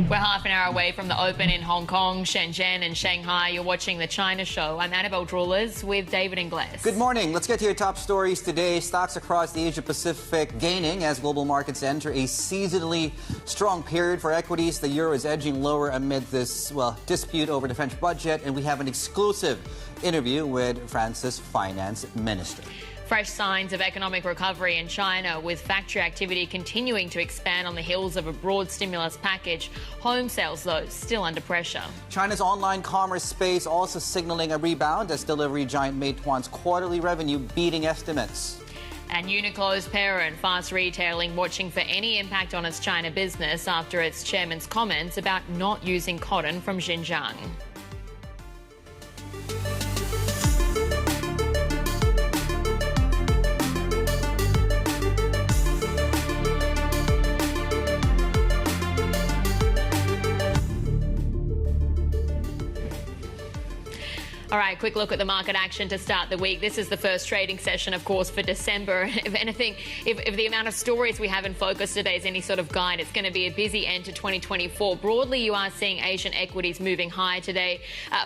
We're half an hour away from the Open in Hong Kong, Shenzhen and Shanghai. You're watching The China Show. I'm Annabelle Drewlers with David Ingles. Good morning. Let's get to your top stories today. Stocks across the Asia-Pacific gaining as global markets enter a seasonally strong period for equities. The euro is edging lower amid this, dispute over the French budget. And we have an exclusive interview with France's finance minister. Fresh signs of economic recovery in China, with factory activity continuing to expand on the heels of a broad stimulus package. Home sales, though, still under pressure. China's online commerce space also signaling a rebound as delivery giant Meituan's quarterly revenue beating estimates. And Uniqlo's parent, Fast Retailing, watching for any impact on its China business after its chairman's comments about not using cotton from Xinjiang. All right, quick look at the market action to start the week. This is the first trading session, of course, for December. If anything, if the amount of stories we have in focus today is any sort of guide, it's going to be a busy end to 2024. Broadly, you are seeing Asian equities moving higher today.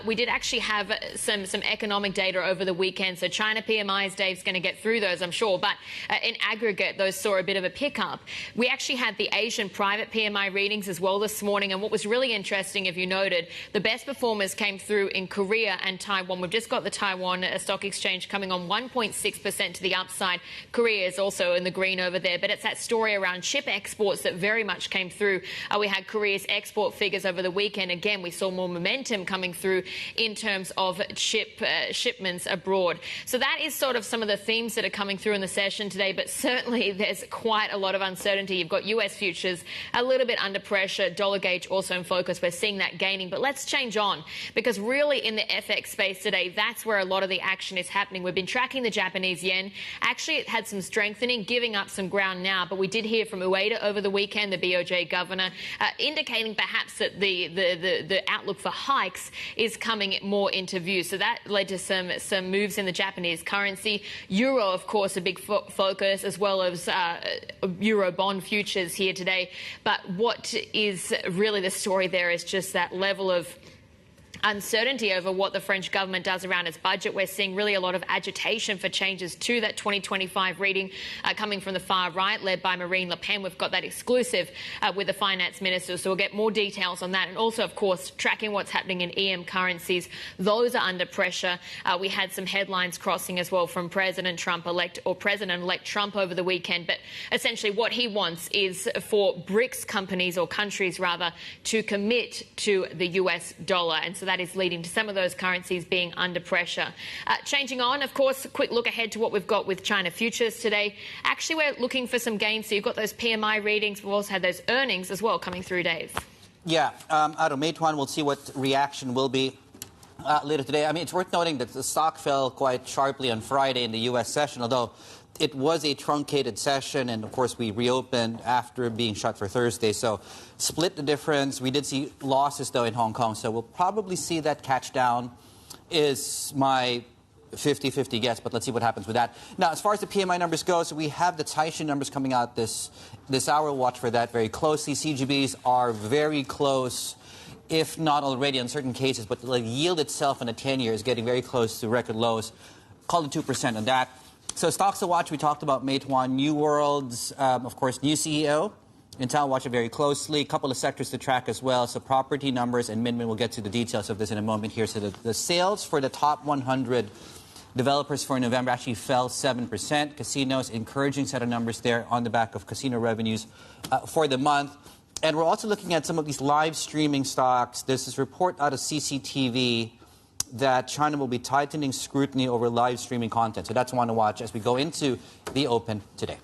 We did actually have some economic data over the weekend. So China PMIs, Dave's going to get through those, I'm sure. But in aggregate, those saw a bit of a pickup. We actually had the Asian private PMI readings as well this morning. And what was really interesting, if you noted, the best performers came through in Korea and Taiwan. We've just got the Taiwan Stock Exchange coming on 1.6% to the upside. Korea is also in the green over there, but it's that story around chip exports that very much came through. We had Korea's export figures over the weekend. Again, we saw more momentum coming through in terms of shipments abroad. So that is sort of some of the themes that are coming through in the session today, but certainly there's quite a lot of uncertainty. You've got US futures a little bit under pressure, dollar gauge also in focus. We're seeing that gaining, but let's change on, because really in the FX space today, that's where a lot of the action is happening. We've been tracking the Japanese yen. Actually, it had some strengthening, giving up some ground now, but we did hear from Ueda over the weekend, the BOJ governor, indicating perhaps that the outlook for hikes is coming more into view. So that led to some moves in the Japanese currency. Euro, of course, a big focus, as well as Euro bond futures here today. But what is really the story there is just that level of uncertainty over what the French government does around its budget. We're seeing really a lot of agitation for changes to that 2025 reading coming from the far right, led by Marine Le Pen. We've got that exclusive with the finance minister, so we'll get more details on that. And also, of course, tracking what's happening in EM currencies. Those are under pressure. We had some headlines crossing as well from President Trump Trump over the weekend. But essentially what he wants is for BRICS companies, or countries rather, to commit to the US dollar. And so that is leading to some of those currencies being under pressure. Changing on, of course, a quick look ahead to what we've got with China futures today. Actually, we're looking for some gains. So you've got those PMI readings. We've also had those earnings as well coming through, Dave. Yeah, out of Meituan, we'll see what reaction will be later today. I mean, it's worth noting that the stock fell quite sharply on Friday in the U.S. session, although it was a truncated session, and of course we reopened after being shut for Thursday, so split the difference. We did see losses, though, in Hong Kong, so we'll probably see that catch down, is my 50-50 guess, but let's see what happens with that. Now, as far as the PMI numbers go, so we have the Taishan numbers coming out this hour. We'll watch for that very closely. CGBs are very close, if not already in certain cases, but the yield itself in a 10-year is getting very close to record lows. Call it 2% on that. So stocks to watch, we talked about Meituan, New World's, of course, new CEO. Intel, watch it very closely. A couple of sectors to track as well. So property numbers, and Min will get to the details of this in a moment here. So the sales for the top 100 developers for November actually fell 7%. Casinos, encouraging set of numbers there on the back of casino revenues for the month. And we're also looking at some of these live streaming stocks. There's this report out of CCTV that China will be tightening scrutiny over live streaming content. So that's one to watch as we go into the Open today.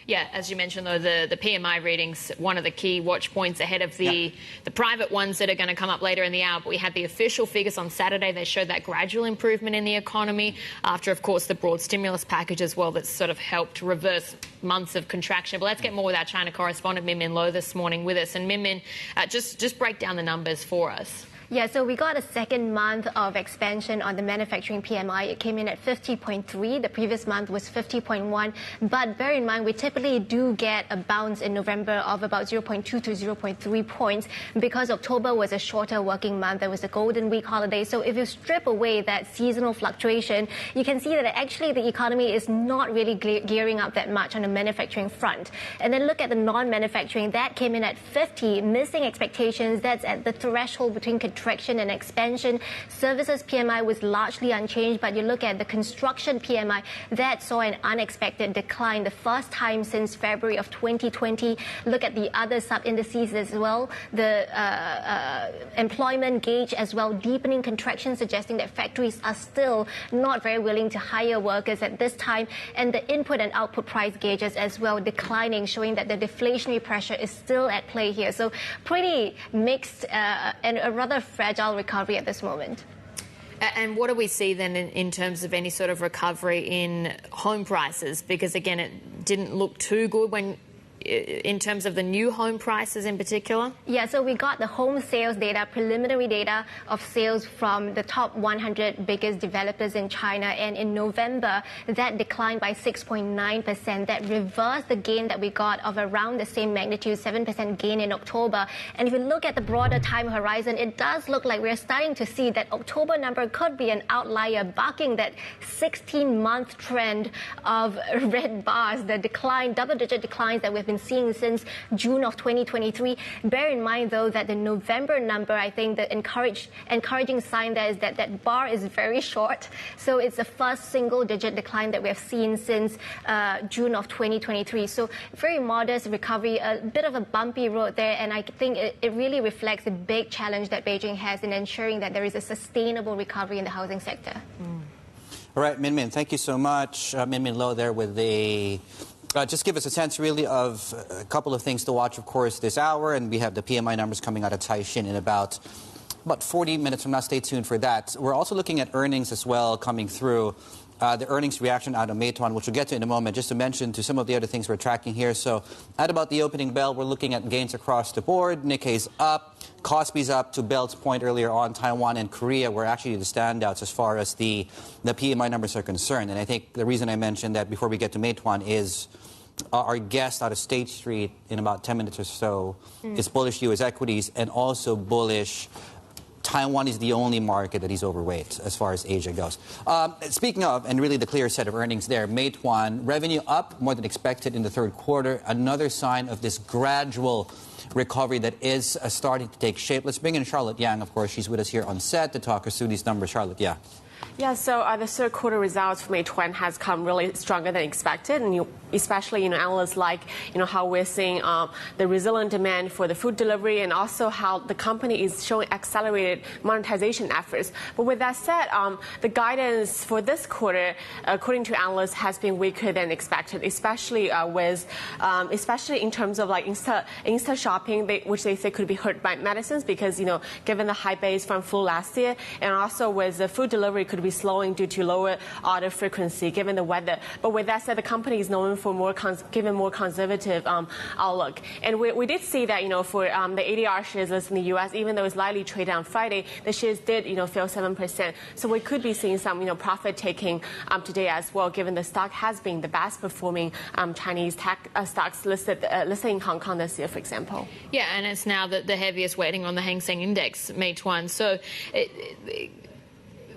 Yeah, as you mentioned, though, the PMI readings, one of the key watch points ahead of the private ones that are going to come up later in the hour. But we had the official figures on Saturday. They showed that gradual improvement in the economy after, of course, the broad stimulus package as well that's sort of helped reverse months of contraction. But let's get more with our China correspondent, Min Lo, this morning with us. And Min, just break down the numbers for us. Yeah, so we got a second month of expansion on the manufacturing PMI. It came in at 50.3. The previous month was 50.1. But bear in mind, we typically do get a bounce in November of about 0.2 to 0.3 points because October was a shorter working month. There was a Golden Week holiday. So if you strip away that seasonal fluctuation, you can see that actually the economy is not really gearing up that much on the manufacturing front. And then look at the non-manufacturing. That came in at 50, missing expectations. That's at the threshold between contraction and expansion. Services PMI was largely unchanged, but you look at the construction PMI, that saw an unexpected decline, the first time since February of 2020. Look at the other sub-indices as well. The employment gauge as well, deepening contraction, suggesting that factories are still not very willing to hire workers at this time. And the input and output price gauges as well declining, showing that the deflationary pressure is still at play here. So pretty mixed and a rather fragile recovery at this moment. And what do we see then in terms of any sort of recovery in home prices? Because, again, it didn't look too good in terms of the new home prices in particular? Yeah, so we got the home sales data, preliminary data of sales from the top 100 biggest developers in China. And in November, that declined by 6.9%. That reversed the gain that we got of around the same magnitude, 7% gain in October. And if you look at the broader time horizon, it does look like we're starting to see that October number could be an outlier, bucking that 16-month trend of red bars, the decline, double-digit declines that we've been seeing since June of 2023. Bear in mind, though, that the November number, I think the encouraging sign there is that that bar is very short. So it's the first single-digit decline that we have seen since June of 2023. So very modest recovery, a bit of a bumpy road there. And I think it really reflects the big challenge that Beijing has in ensuring that there is a sustainable recovery in the housing sector. All right, Min Min, thank you so much. Min Min Lo there with the... just give us a sense, really, of a couple of things to watch, of course, this hour. And we have the PMI numbers coming out of Taishin in about 40 minutes from now. Stay tuned for that. We're also looking at earnings as well coming through. The earnings reaction out of Meituan, which we'll get to in a moment, just to mention to some of the other things we're tracking here. So at about the opening bell, we're looking at gains across the board. Nikkei's up, Kospi's up. To Belt's point earlier on, Taiwan and Korea were actually the standouts as far as the PMI numbers are concerned. And I think the reason I mentioned that before we get to Meituan is our guest out of State Street in about 10 minutes or so is bullish U.S. equities and also bullish Taiwan is the only market that he's overweight as far as Asia goes. Speaking of, and really the clear set of earnings there, Meituan, revenue up more than expected in the third quarter. Another sign of this gradual recovery that is starting to take shape. Let's bring in Charlotte Yang, of course. She's with us here on set to talk us through these numbers. Charlotte, yeah. Yeah, so the third quarter results for Meituan has come really stronger than expected, and especially analysts like how we're seeing the resilient demand for the food delivery, and also how the company is showing accelerated monetization efforts. But with that said, the guidance for this quarter, according to analysts, has been weaker than expected, especially especially in terms of like Insta shopping, which they say could be hurt by medicines because given the high base from flu last year, and also with the food delivery could be slowing due to lower order frequency given the weather. But with that said, the company is known for given more conservative outlook. And we did see that for the ADR shares listed in the U.S., even though it's lightly traded on Friday, the shares did fall 7%. So we could be seeing some profit taking today as well, given the stock has been the best performing Chinese tech stocks listed in Hong Kong this year, for example. Yeah, and it's now the heaviest weighting on the Hang Seng Index, Meituan. So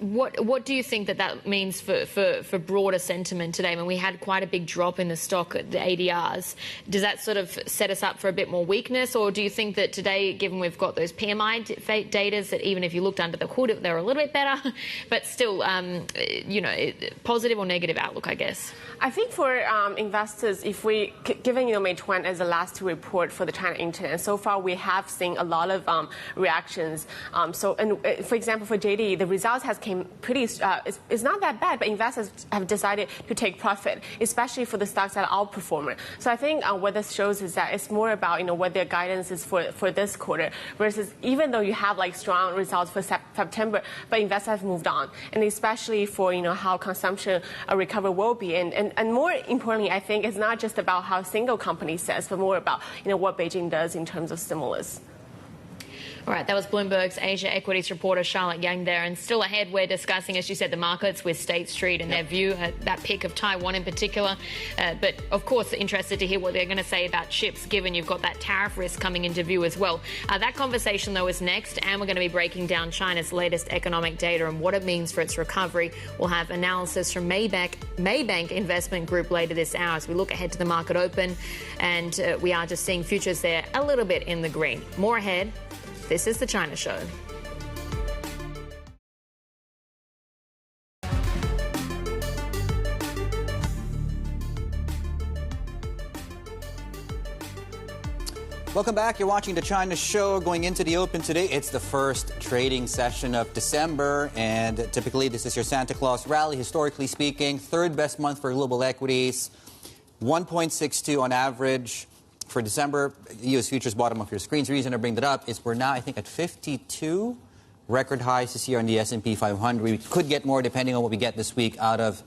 what do you think that means for broader sentiment today? I mean, we had quite a big drop in the stock at the ADRs. Does that sort of set us up for a bit more weakness, or do you think that today, given we've got those PMI data, that even if you looked under the hood, they're a little bit better, but still, positive or negative outlook, I guess? I think for investors, if we, given Meituan as the last to report for the China internet, so far we have seen a lot of reactions. For example, for JD, the results has came pretty. It's not that bad, but investors have decided to take profit, especially for the stocks that are outperforming. So I think what this shows is that it's more about what their guidance is for this quarter, versus even though you have like strong results for September, but investors have moved on, and especially for how consumption recovery will be, and more importantly, I think it's not just about how a single company says, but more about what Beijing does in terms of stimulus. All right, that was Bloomberg's Asia Equities reporter Charlotte Young there. And still ahead, we're discussing, as you said, the markets with State Street and their view, that pick of Taiwan in particular. But, of course, interested to hear what they're going to say about chips, given you've got that tariff risk coming into view as well. That conversation, though, is next, and we're going to be breaking down China's latest economic data and what it means for its recovery. We'll have analysis from Maybank Investment Group later this hour as we look ahead to the market open. And we are just seeing futures there a little bit in the green. More ahead. This is The China Show. Welcome back. You're watching The China Show. Going into the open today, it's the first trading session of December, and typically this is your Santa Claus rally. Historically speaking, third best month for global equities, 1.62 on average. For December, U.S. futures bottom of your screens. The reason I bring that up is we're now, I think, at 52 record highs this year on the S&P 500. We could get more depending on what we get this week out of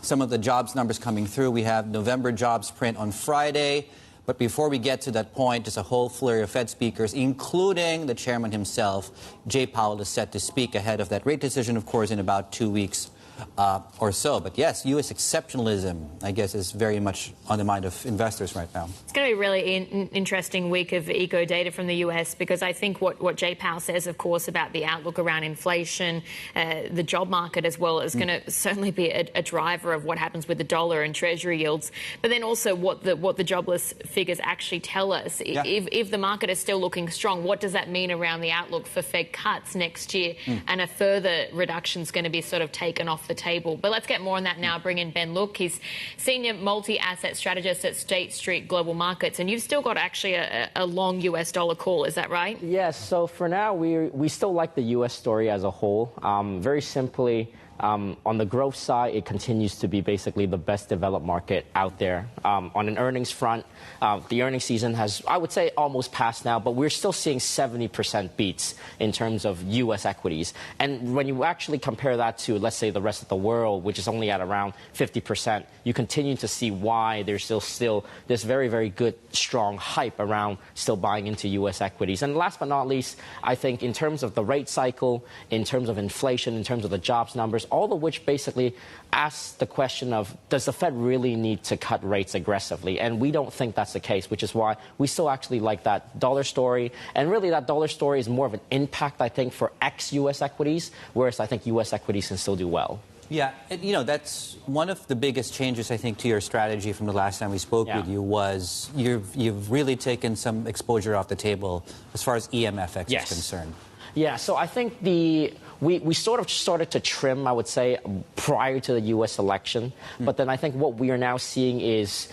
some of the jobs numbers coming through. We have November jobs print on Friday. But before we get to that point, there's a whole flurry of Fed speakers, including the chairman himself. Jay Powell is set to speak ahead of that rate decision, of course, in about 2 weeks. Or so. But yes, U.S. exceptionalism, I guess, is very much on the mind of investors right now. It's going to be a really interesting week of eco data from the U.S. because I think what Jay Powell says, of course, about the outlook around inflation, the job market as well, is going to certainly be a driver of what happens with the dollar and Treasury yields. But then also what the jobless figures actually tell us. Yeah. If the market is still looking strong, what does that mean around the outlook for Fed cuts next year? And a further reduction is going to be sort of taken off the table. But let's get more on that now. Bring in Ben Look. He's senior multi-asset strategist at State Street Global Markets. And you've still got actually a long US dollar call. Is that right? Yes. So for now, we still like the US story as a whole. Very simply, on the growth side, it continues to be basically the best developed market out there. On an earnings front, the earnings season has, I would say, almost passed now, but we're still seeing 70% beats in terms of U.S. equities. And when you actually compare that to, let's say, the rest of the world, which is only at around 50%, you continue to see why there's still this very, very good, strong hype around still buying into U.S. equities. And last but not least, I think in terms of the rate cycle, in terms of inflation, in terms of the jobs numbers, all of which basically asks the question of, does the Fed really need to cut rates aggressively? And we don't think that's the case, which is why we still actually like that dollar story. And really that dollar story is more of an impact, I think, for ex-U.S. equities, whereas I think U.S. equities can still do well. Yeah, you know, that's one of the biggest changes, I think, to your strategy from the last time we spoke with you was you've really taken some exposure off the table as far as EMFX is concerned. Yeah, so I think we sort of started to trim, I would say, prior to the U.S. election. But then I think what we are now seeing is,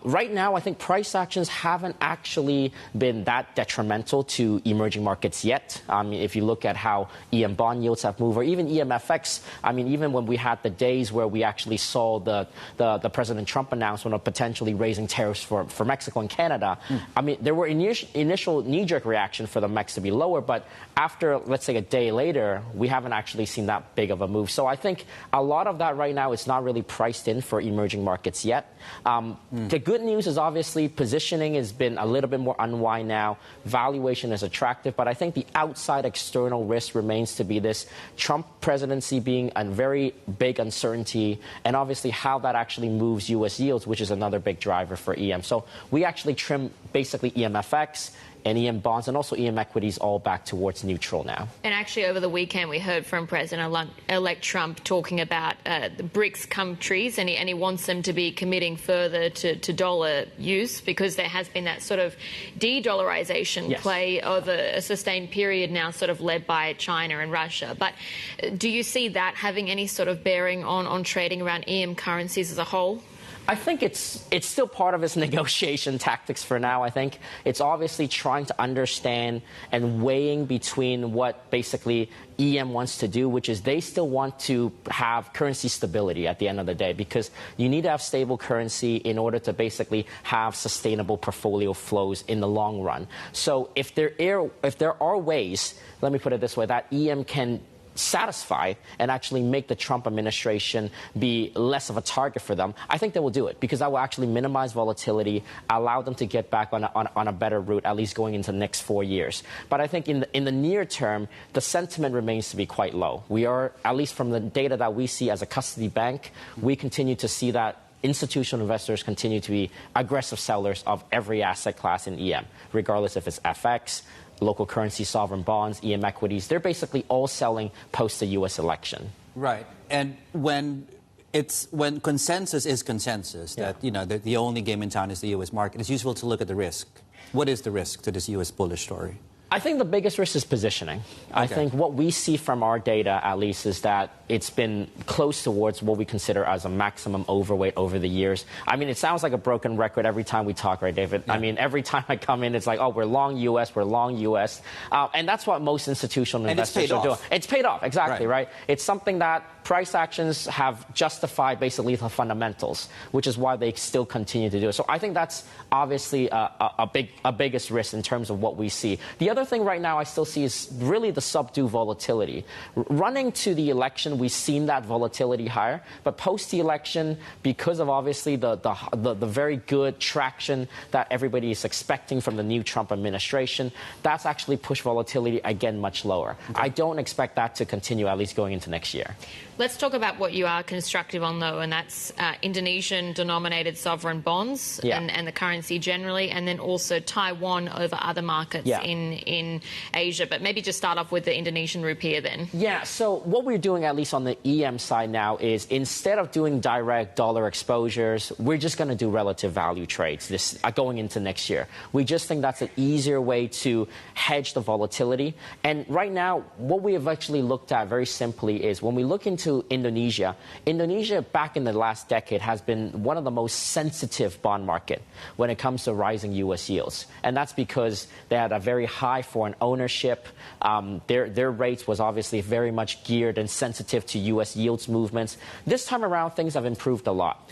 right now, I think price actions haven't actually been that detrimental to emerging markets yet. I mean, if you look at how EM bond yields have moved, or even EMFX, I mean, even when we had the days where we actually saw the President Trump announcement of potentially raising tariffs for Mexico and Canada, I mean, there were initial knee-jerk reaction for the MEX to be lower, but after, let's say, a day later, we haven't actually seen that big of a move. So I think a lot of that right now is not really priced in for emerging markets yet. The good news is obviously positioning has been a little bit more unwind now. Valuation is attractive, but I think the outside external risk remains to be this Trump presidency being a very big uncertainty, and obviously how that actually moves U.S. yields, which is another big driver for EM. So we actually trim basically EMFX and EM bonds and also EM equities all back towards neutral now. And actually over the weekend we heard from President-elect Trump talking about the BRICS countries, and he wants them to be committing further to dollar use because there has been that sort of de-dollarization play over a sustained period now, sort of led by China and Russia. But do you see that having any sort of bearing on trading around EM currencies as a whole? I think it's still part of its negotiation tactics for now. I think it's obviously trying to understand and weighing between what basically EM wants to do, which is they still want to have currency stability at the end of the day, because you need to have stable currency in order to basically have sustainable portfolio flows in the long run. So if there are ways, let me put it this way, that EM can satisfy and actually make the Trump administration be less of a target for them, I think they will do it because that will actually minimize volatility, allow them to get back on a better route, at least going into the next 4 years. But I think in the near term, the sentiment remains to be quite low. We are, at least from the data that we see as a custody bank, we continue to see that institutional investors continue to be aggressive sellers of every asset class in EM, regardless if it's FX, local currency, sovereign bonds, EM equities. They're basically all selling post the U.S. election. Right. And when consensus is consensus, that the only game in town is the U.S. market, it's useful to look at the risk. What is the risk to this U.S. bullish story? I think the biggest risk is positioning. Okay. I think what we see from our data, at least, is that it's been close towards what we consider as a maximum overweight over the years. I mean, it sounds like a broken record every time we talk, right, David? Yeah. I mean, every time I come in, it's like, oh, we're long U.S., we're long U.S. And that's what most institutional investors are doing. It's paid off, exactly, right? It's something that price actions have justified basically the fundamentals, which is why they still continue to do it. So I think that's obviously a biggest risk in terms of what we see. The other thing right now I still see is really the subdued volatility. Running to the election, we've seen that volatility higher, but post the election, because of obviously the very good traction that everybody is expecting from the new Trump administration, that's actually pushed volatility again much lower. Okay. I don't expect that to continue, at least going into next year. Let's talk about what you are constructive on, though, and that's Indonesian-denominated sovereign bonds and the currency generally, and then also Taiwan over other markets in Asia. But maybe just start off with the Indonesian rupiah then. Yeah, so what we're doing, at least on the EM side now, is instead of doing direct dollar exposures, we're just going to do relative value trades going into next year. We just think that's an easier way to hedge the volatility. And right now, what we have actually looked at very simply is when we look into Indonesia back in the last decade has been one of the most sensitive bond market when it comes to rising U.S. yields. And that's because they had a very high foreign ownership. Their rates was obviously very much geared and sensitive to U.S. yields movements. This time around, things have improved a lot.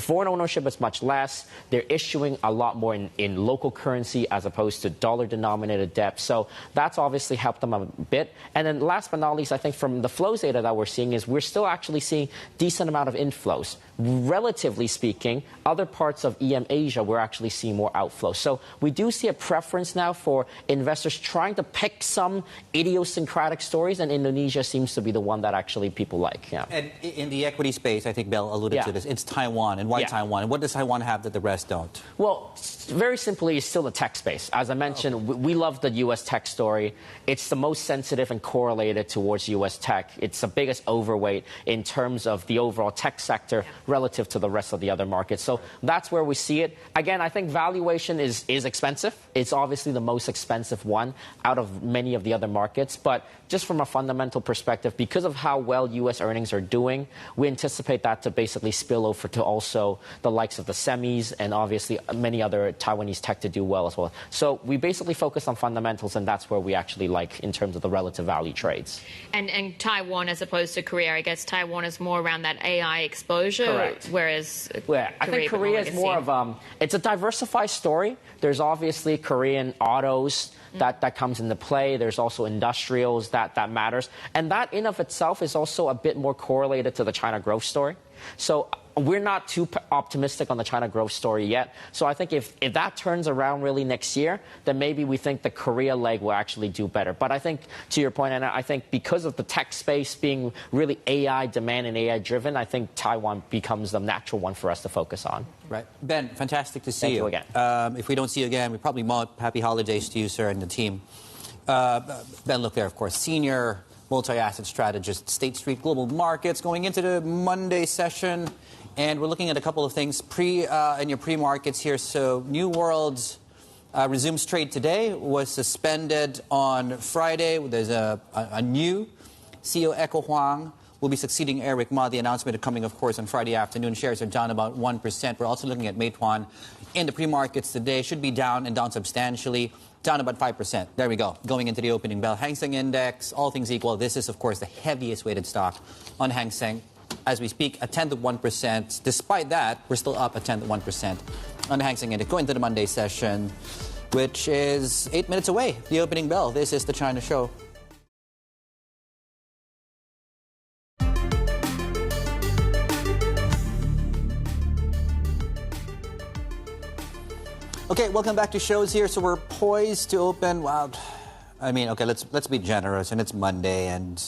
Foreign ownership is much less. They're issuing a lot more in local currency as opposed to dollar-denominated debt. So that's obviously helped them a bit. And then last but not least, I think from the flows data that we're seeing is we're still actually seeing decent amount of inflows. Relatively speaking, other parts of EM Asia, we're actually seeing more outflows. So we do see a preference now for investors trying to pick some idiosyncratic stories, and Indonesia seems to be the one that actually people like. Yeah. And in the equity space, I think Bell alluded to this, it's Taiwan. And why Taiwan? And what does Taiwan have that the rest don't? Well, very simply, it's still the tech space. As I mentioned, we love the U.S. tech story. It's the most sensitive and correlated towards U.S. tech. It's the biggest overweight in terms of the overall tech sector relative to the rest of the other markets. So that's where we see it. Again, I think valuation is expensive. It's obviously the most expensive one out of many of the other markets. But just from a fundamental perspective, because of how well U.S. earnings are doing, we anticipate that to basically spill over to also the likes of the semis and obviously many other Taiwanese tech to do well as well. So we basically focus on fundamentals, and that's where we actually like in terms of the relative value trades. And Taiwan as opposed to Korea, I guess Taiwan is more around that AI exposure. Correct. Whereas I think Korea is more of it's a diversified story. There's obviously Korean autos that comes into play. There's also industrials that matters. And that in of itself is also a bit more correlated to the China growth story. So we're not too optimistic on the China growth story yet. So I think if that turns around really next year, then maybe we think the Korea leg will actually do better. But I think, to your point, Anna, I think because of the tech space being really AI demand and AI driven, I think Taiwan becomes the natural one for us to focus on. Right. Ben, fantastic to see Thank you again. If we don't see you again, we probably won't. Happy holidays to you, sir, and the team. Ben Look there, of course, senior multi-asset strategist, State Street Global Markets, going into the Monday session. And we're looking at a couple of things in your pre-markets here. So New World's resumes trade today, was suspended on Friday. There's a new CEO, Echo Huang, will be succeeding Eric Ma. The announcement coming, of course, on Friday afternoon. Shares are down about 1%. We're also looking at Meituan in the pre-markets today. Should be down and down substantially. Down about 5%. There we go. Going into the opening bell. Hang Seng Index, all things equal. This is, of course, the heaviest weighted stock on Hang Seng. As we speak, a 10th of 1%. Despite that, we're still up a 10th of 1% on the Hang Seng Index. Going into the Monday session, which is 8 minutes away. The opening bell. This is the China Show. Okay, welcome back to shows here. So we're poised to open. Wow, I mean, okay, let's be generous, and it's Monday, and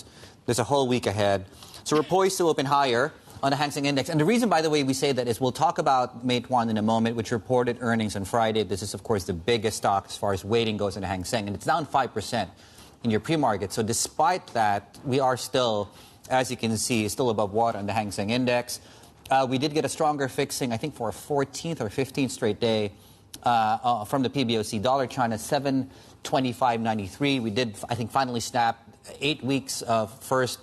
there's a whole week ahead. So we're poised to open higher on the Hang Seng Index. And the reason, by the way, we say that is we'll talk about Meituan in a moment, which reported earnings on Friday. This is, of course, the biggest stock as far as weighting goes in the Hang Seng, and it's down 5% in your pre-market. So despite that, we are still, as you can see, still above water on the Hang Seng Index. We did get a stronger fixing, I think, for a 14th or 15th straight day from the PBOC. Dollar China, 725.93. We did, I think, finally snap 8 weeks of first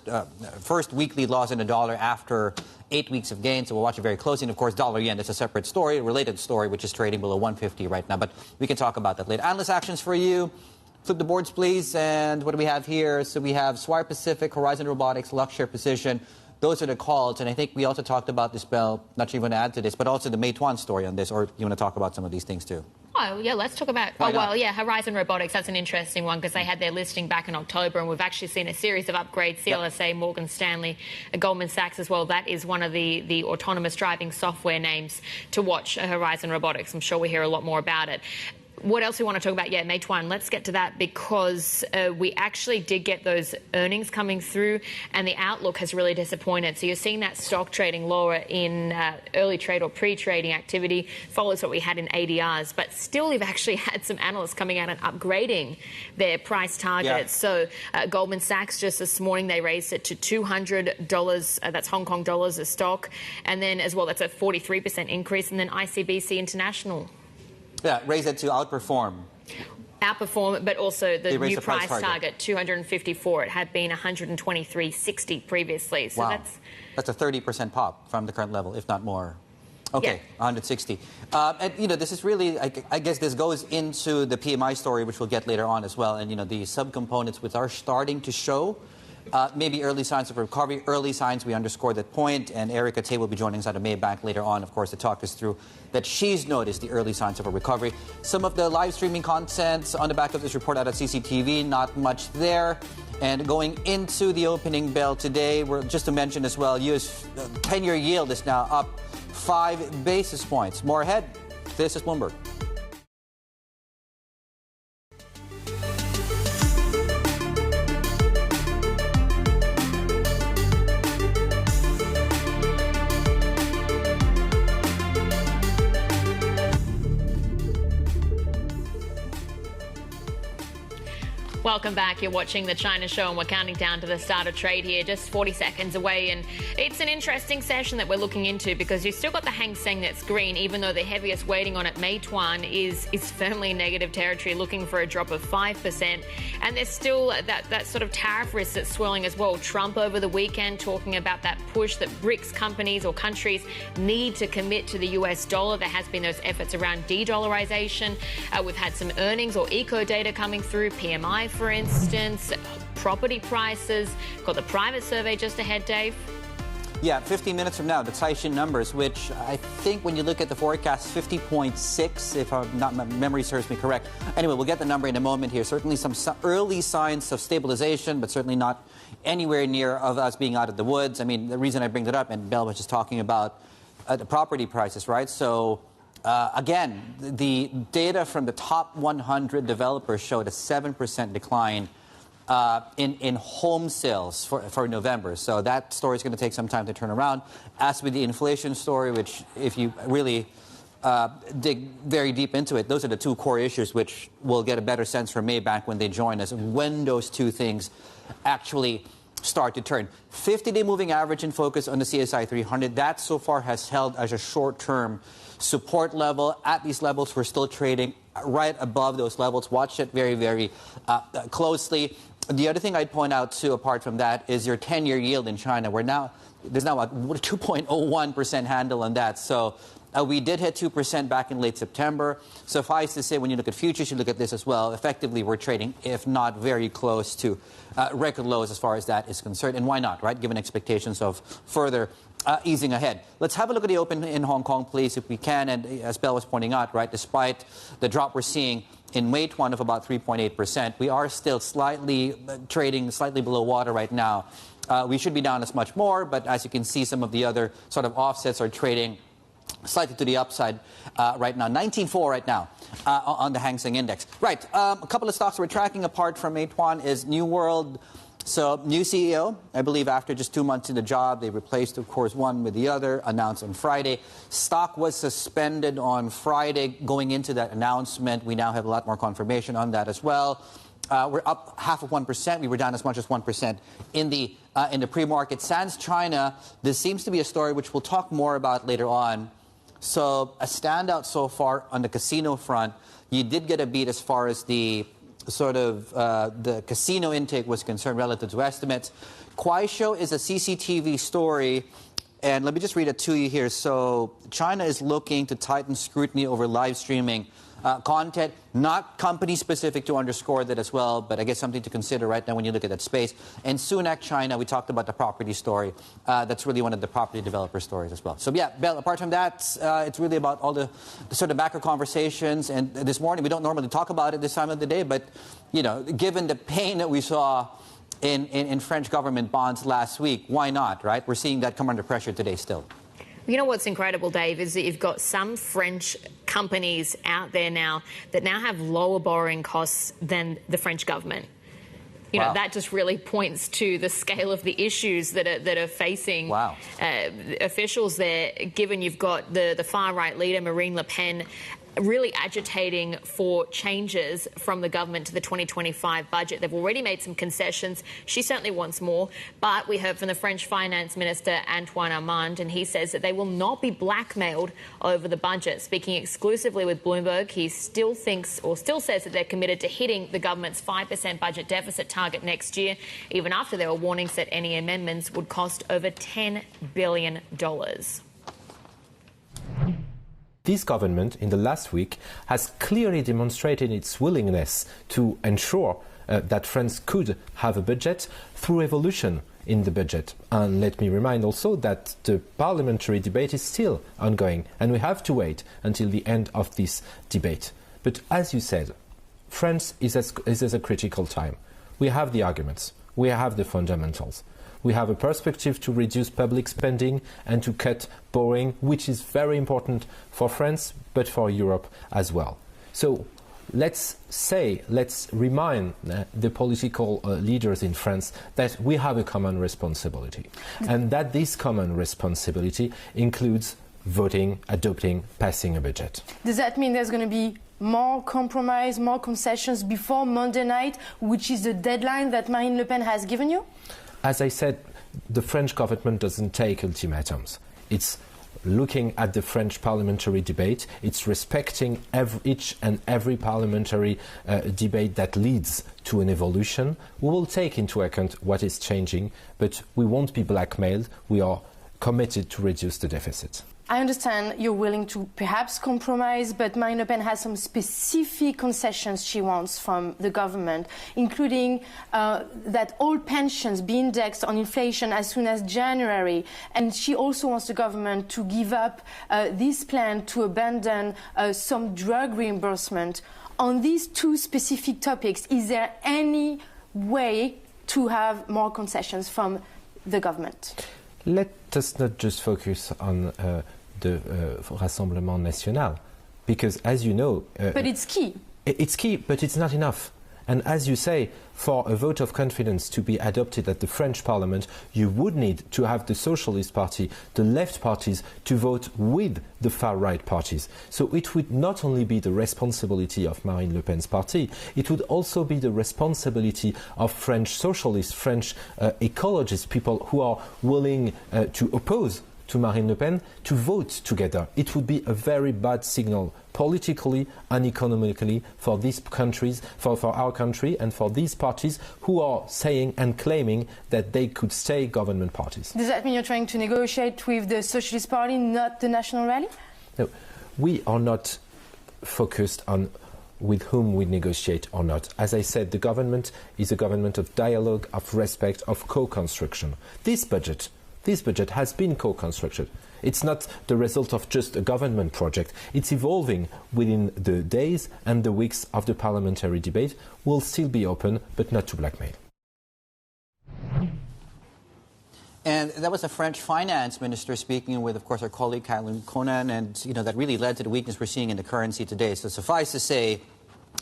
weekly loss in the dollar after 8 weeks of gain. So we'll watch it very closely. And, of course, dollar yen is a separate story, a related story, which is trading below 150 right now. But we can talk about that later. Analyst actions for you. Flip the boards, please. And what do we have here? So we have Swire Pacific, Horizon Robotics, Luxshare Precision. Those are the calls. And I think we also talked about this, Bell. Not sure you want to add to this, but also the Meituan story on this. Or you want to talk about some of these things, too? Oh, yeah, let's talk about... Horizon Robotics, that's an interesting one because they had their listing back in October and we've actually seen a series of upgrades, CLSA, Morgan Stanley, Goldman Sachs as well. That is one of the autonomous driving software names to watch, Horizon Robotics. I'm sure we hear a lot more about it. What else we want to talk about? Yeah, Meituan, let's get to that because we actually did get those earnings coming through and the outlook has really disappointed. So you're seeing that stock trading lower in early trade or pre-trading activity, follows what we had in ADRs. But still, we've actually had some analysts coming out and upgrading their price targets. Yeah. So Goldman Sachs just this morning, they raised it to $200, that's Hong Kong dollars a stock. And then as well, that's a 43% increase. And then ICBC International. Yeah, raise it to outperform. Outperform, but also the new price target, 254. It had been 123.60 previously. So wow. That's a 30% pop from the current level, if not more. Okay, yeah. 160. And, you know, this is really, I guess this goes into the PMI story, which we'll get later on as well. And, you know, the subcomponents which are starting to show maybe early signs of recovery. Early signs, we underscore that point. And Erica Tay will be joining us out of Maybank later on, of course, to talk us through that she's noticed the early signs of a recovery. Some of the live streaming content on the back of this report out of CCTV, not much there. And going into the opening bell today, we're just to mention as well, U.S. 10-year yield is now up 5 basis points. More ahead. This is Bloomberg. Welcome back. You're watching The China Show and we're counting down to the start of trade here, just 40 seconds away. And it's an interesting session that we're looking into because you've still got the Hang Seng that's green, even though the heaviest weighting on it, Meituan, is firmly in negative territory, looking for a drop of 5%. And there's still that sort of tariff risk that's swirling as well. Trump over the weekend talking about that push that BRICS companies or countries need to commit to the US dollar. There has been those efforts around de-dollarization. We've had some earnings or eco data coming through, PMI, for instance, property prices. Got the private survey just ahead, Dave. Yeah, 15 minutes from now, the Caixin numbers, which I think when you look at the forecast, 50.6, if my memory serves me correct. Anyway, we'll get the number in a moment here. Certainly some early signs of stabilization, but certainly not anywhere near of us being out of the woods. I mean, the reason I bring that up, and Bell was just talking about the property prices, right? So again, the data from the top 100 developers showed a 7% decline in home sales for November. So that story is going to take some time to turn around. As with the inflation story, which if you really dig very deep into it, those are the two core issues which we'll get a better sense from Maybank when they join us, when those two things actually start to turn. 50-day moving average in focus on the CSI 300. That so far has held as a short-term support level. At these levels, we're still trading right above those levels. Watch it very, very closely. The other thing I'd point out, too, apart from that, is your 10-year yield in China. There's now a 2.01% handle on that. So we did hit 2% back in late September. Suffice to say, when you look at futures, you look at this as well. Effectively, we're trading, if not very close to record lows as far as that is concerned. And why not, right, given expectations of further easing ahead. Let's have a look at the open in Hong Kong, please, if we can. And as Bell was pointing out, right, despite the drop we're seeing in Meituan of about 3.8%, we are still trading slightly below water right now. We should be down as much more, but as you can see, some of the other sort of offsets are trading slightly to the upside right now. 19.4 right now on the Hang Seng Index. Right, a couple of stocks we're tracking apart from Meituan is New World. So, new CEO, I believe after just 2 months in the job, they replaced, of course, one with the other, announced on Friday. Stock was suspended on Friday. Going into that announcement, we now have a lot more confirmation on that as well. We're up 0.5%. We were down as much as 1% in the pre-market. Sans China, this seems to be a story which we'll talk more about later on. So, a standout so far on the casino front. You did get a beat as far as the the casino intake was concerned relative to estimates. Kuaishou is a CCTV story, and let me just read it to you here. So China is looking to tighten scrutiny over live streaming content, not company specific, to underscore that as well, but I guess something to consider right now when you look at that space. And Sunac China, we talked about the property story. That's really one of the property developer stories as well. So yeah, Belle, apart from that, it's really about all the sort of macro conversations. And this morning, we don't normally talk about it this time of the day, but you know, given the pain that we saw in French government bonds last week, why not, right? We're seeing that come under pressure today still. You know what's incredible, Dave, is that you've got some French companies out there now that now have lower borrowing costs than the French government. You know, that just really points to the scale of the issues that are facing officials there, given you've got the far-right leader, Marine Le Pen, really agitating for changes from the government to the 2025 budget. They've already made some concessions. She certainly wants more. But we heard from the French Finance Minister, Antoine, Armand, and he says that they will not be blackmailed over the budget. Speaking exclusively with Bloomberg, he still says that they're committed to hitting the government's 5% budget deficit target next year, even after there were warnings that any amendments would cost over $10 billion. This government, in the last week, has clearly demonstrated its willingness to ensure that France could have a budget through evolution in the budget. And let me remind also that the parliamentary debate is still ongoing, and we have to wait until the end of this debate. But as you said, France is at a critical time. We have the arguments. We have the fundamentals. We have a perspective to reduce public spending and to cut borrowing, which is very important for France, but for Europe as well. So let's remind the political leaders in France that we have a common responsibility, and that this common responsibility includes voting, adopting, passing a budget. Does that mean there's going to be more compromise, more concessions before Monday night, which is the deadline that Marine Le Pen has given you? As I said, the French government doesn't take ultimatums. It's looking at the French parliamentary debate. It's respecting each and every parliamentary debate that leads to an evolution. We will take into account what is changing, but we won't be blackmailed. We are committed to reduce the deficit. I understand you're willing to perhaps compromise, but Marine Le Pen has some specific concessions she wants from the government, including that all pensions be indexed on inflation as soon as January. And she also wants the government to give up this plan to abandon some drug reimbursement. On these two specific topics, is there any way to have more concessions from the government? Let us not just focus on the Rassemblement National, because as you know... but it's key. It's key, but it's not enough. And as you say, for a vote of confidence to be adopted at the French Parliament, you would need to have the Socialist Party, the left parties, to vote with the far-right parties. So it would not only be the responsibility of Marine Le Pen's party, it would also be the responsibility of French socialists, French ecologists, people who are willing to oppose to Marine Le Pen, to vote together. It would be a very bad signal politically and economically for these countries, for our country, and for these parties who are saying and claiming that they could stay government parties. Does that mean you're trying to negotiate with the Socialist Party, not the National Rally? No, we are not focused on with whom we negotiate or not. As I said, the government is a government of dialogue, of respect, of co-construction. This budget has been co-constructed. It's not the result of just a government project. It's evolving within the days and the weeks of the parliamentary debate. Will still be open, but not to blackmail. And that was the French finance minister speaking with, of course, our colleague Kylan Conan, and that really led to the weakness we're seeing in the currency today. So suffice to say,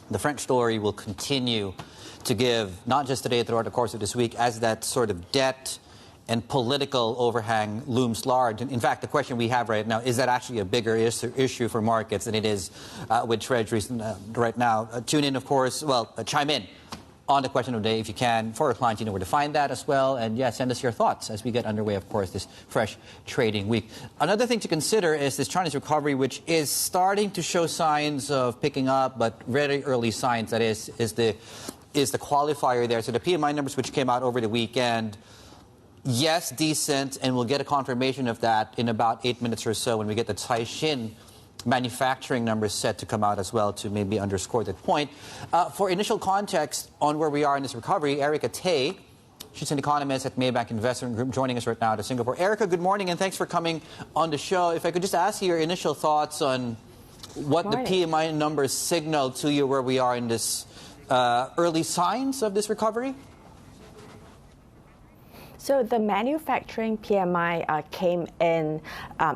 the French story will continue to give, not just today, throughout the course of this week, as that sort of debt and political overhang looms large. In fact, the question we have right now, is that actually a bigger issue for markets than it is with treasuries right now? Tune in, of course, chime in on the question of the day if you can. For our clients, you know where to find that as well. And send us your thoughts as we get underway, of course, this fresh trading week. Another thing to consider is this Chinese recovery, which is starting to show signs of picking up, but very early signs. That is the qualifier there. So the PMI numbers which came out over the weekend, yes, decent, and we'll get a confirmation of that in about 8 minutes or so when we get the Caixin manufacturing numbers set to come out as well to maybe underscore that point. For initial context on where we are in this recovery, Erica Tay, she's an economist at Maybank Investment Group, joining us right now to Singapore. Erica, good morning, and thanks for coming on the show. If I could just ask you your initial thoughts on what the PMI numbers signal to you where we are in this early signs of this recovery? So the manufacturing PMI came in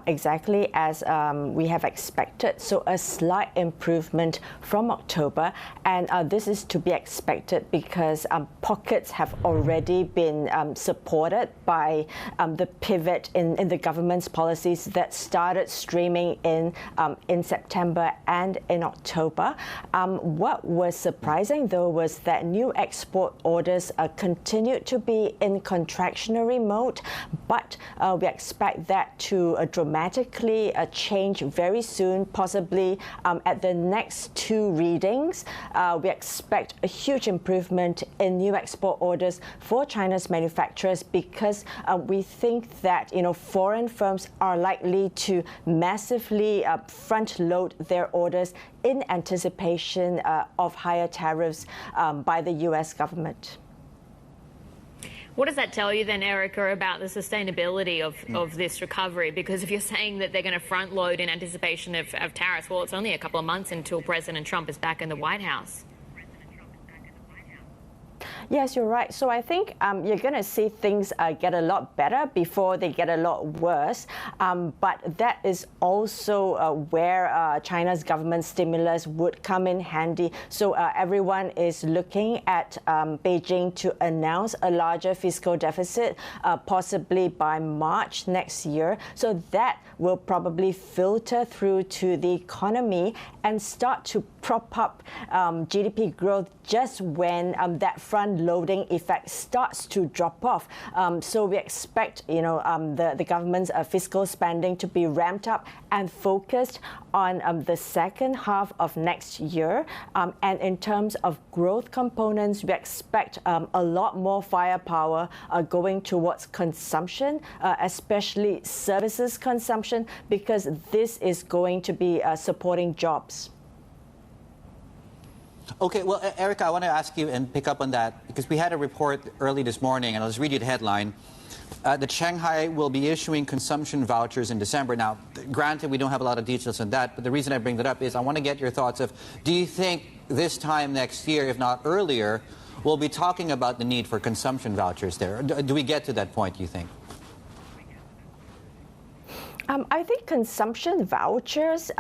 exactly as we have expected, so a slight improvement from October. And this is to be expected because pockets have already been supported by the pivot in the government's policies that started streaming in September and in October. What was surprising, though, was that new export orders continued to be in contraction mode, but we expect that to dramatically change very soon, possibly at the next two readings. We expect a huge improvement in new export orders for China's manufacturers because we think that foreign firms are likely to massively front load their orders in anticipation of higher tariffs by the U.S. government. What does that tell you then, Erica, about the sustainability of this recovery? Because if you're saying that they're going to front load in anticipation of tariffs, well, it's only a couple of months until President Trump is back in the White House. Yes, you're right. So I think you're going to see things get a lot better before they get a lot worse. But that is also where China's government stimulus would come in handy. So everyone is looking at Beijing to announce a larger fiscal deficit, possibly by March next year. So that will probably filter through to the economy and start to prop up GDP growth just when that front-loading effect starts to drop off. So we expect, the government's fiscal spending to be ramped up and focused on the second half of next year. And in terms of growth components, we expect a lot more firepower going towards consumption, especially services consumption, because this is going to be supporting jobs. Okay, well, Erica, I want to ask you and pick up on that because we had a report early this morning, and I'll just read you the headline. That Shanghai will be issuing consumption vouchers in December. Now, granted, we don't have a lot of details on that, but the reason I bring that up is I want to get your thoughts of, do you think this time next year, if not earlier, we'll be talking about the need for consumption vouchers there? Do we get to that point, do you think? I think consumption vouchers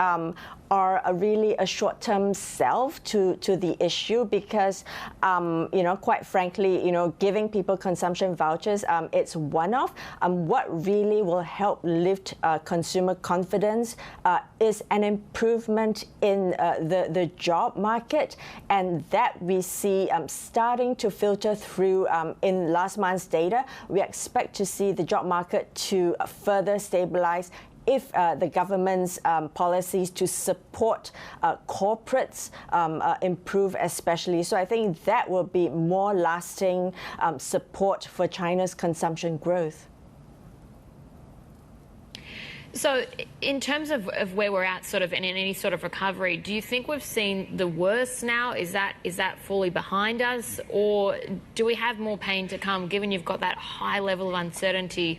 are really a short-term salve to the issue because, quite frankly, giving people consumption vouchers, it's one-off. What really will help lift consumer confidence is an improvement in the job market, and that we see starting to filter through in last month's data. We expect to see the job market to further stabilize if the government's policies to support corporates improve especially. So I think that will be more lasting support for China's consumption growth. So in terms of where we're at sort of in any sort of recovery, do you think we've seen the worst now? Is that fully behind us? Or do we have more pain to come given you've got that high level of uncertainty,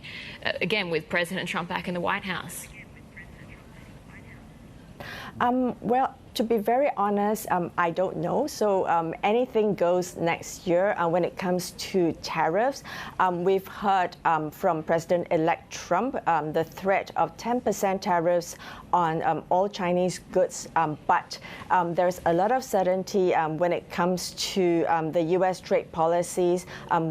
again, with President Trump back in the White House? Well, To be very honest, I don't know. So anything goes next year when it comes to tariffs. We've heard from President-elect Trump the threat of 10% tariffs on all Chinese goods, but there's a lot of certainty when it comes to the U.S. trade policies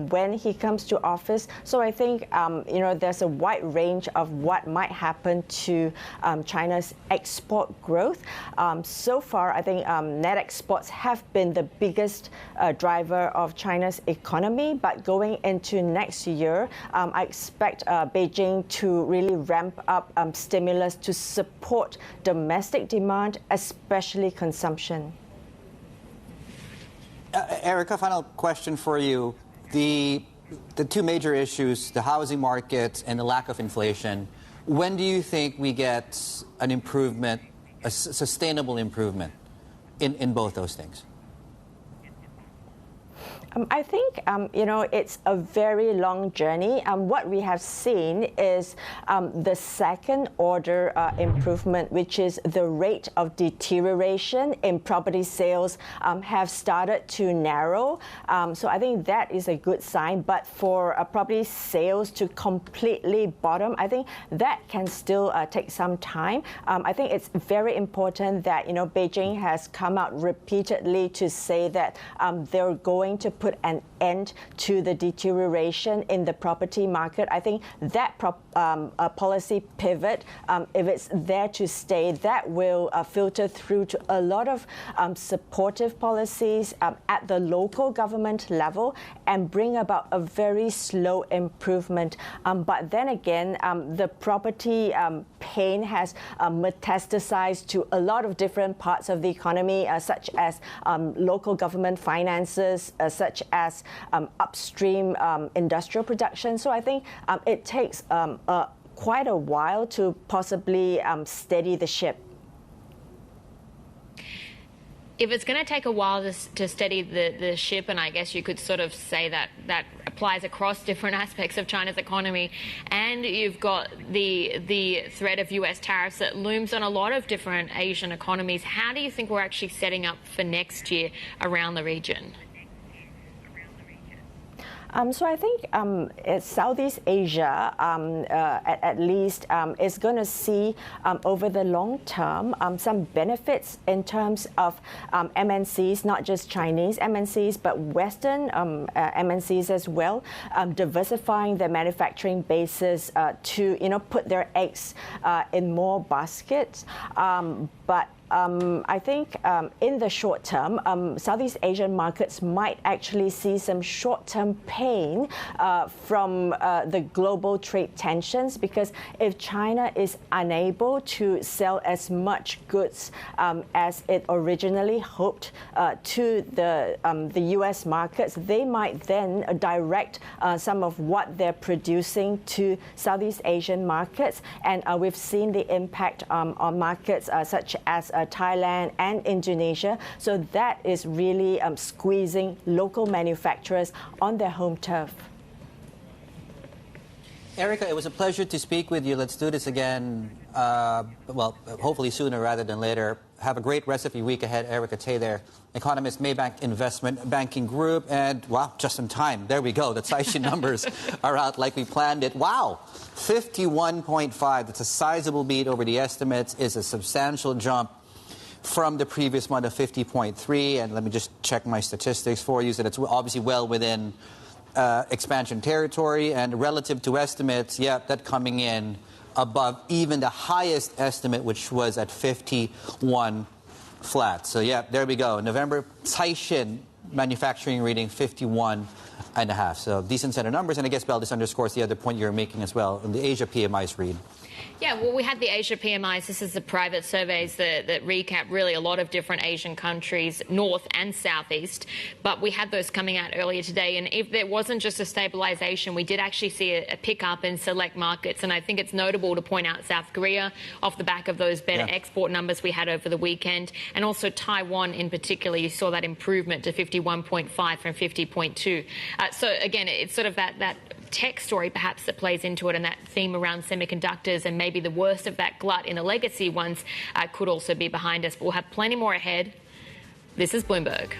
when he comes to office. So I think there's a wide range of what might happen to China's export growth. So far, I think net exports have been the biggest driver of China's economy, but going into next year, I expect Beijing to really ramp up stimulus to support domestic demand, especially consumption. Erica, final question for you. The two major issues, the housing market and the lack of inflation, when do you think we get an improvement, a sustainable improvement in both those things? I think, it's a very long journey. What we have seen is the second order improvement, which is the rate of deterioration in property sales have started to narrow. So I think that is a good sign. But for property sales to completely bottom, I think that can still take some time. I think it's very important that, Beijing has come out repeatedly to say that they're going to put an end to the deterioration in the property market. I think that policy pivot, if it's there to stay, that will filter through to a lot of supportive policies at the local government level and bring about a very slow improvement. But then again, the property pain has metastasized to a lot of different parts of the economy, such as local government finances, such as upstream industrial production. So I think it takes quite a while to possibly steady the ship. If it's going to take a while to steady the ship, and I guess you could sort of say that applies across different aspects of China's economy, and you've got the threat of US tariffs that looms on a lot of different Asian economies, how do you think we're actually setting up for next year around the region? So I think Southeast Asia, at least, is going to see over the long term some benefits in terms of MNCs, not just Chinese MNCs, but Western MNCs as well, diversifying their manufacturing bases to put their eggs in more baskets. But I think in the short term, Southeast Asian markets might actually see some short-term pain from the global trade tensions, because if China is unable to sell as much goods as it originally hoped to the U.S. markets, they might then direct some of what they're producing to Southeast Asian markets. And we've seen the impact on markets such as Thailand and Indonesia. So that is really squeezing local manufacturers on their home turf. Erica, it was a pleasure to speak with you. Let's do this again, well, hopefully sooner rather than later. Have a great rest of your week ahead. Erica Tay there, economist, Maybank Investment Banking Group. And, wow, just in time. There we go. The Caixin numbers are out like we planned it. Wow, 51.5. That's a sizable beat over the estimates. Is a substantial jump from the previous month of 50.3. And let me just check my statistics for you. So that's obviously well within expansion territory. And relative to estimates, yeah, that coming in above even the highest estimate, which was at 51 flat. So, yeah, there we go. November, Caixin manufacturing reading 51.5. So decent set of numbers. And I guess, Belle, this underscores the other point you're making as well in the Asia PMIs read. Yeah, well, we had the Asia PMIs. This is the private surveys that recap really a lot of different Asian countries, North and Southeast. But we had those coming out earlier today. And if there wasn't just a stabilization, we did actually see a pickup in select markets. And I think it's notable to point out South Korea off the back of those better export numbers we had over the weekend. And also Taiwan in particular, you saw that improvement to 51.5 from 50.2. So, again, it's sort of that tech story perhaps that plays into it, and that theme around semiconductors, and maybe the worst of that glut in the legacy ones could also be behind us. But we'll have plenty more ahead. This is Bloomberg.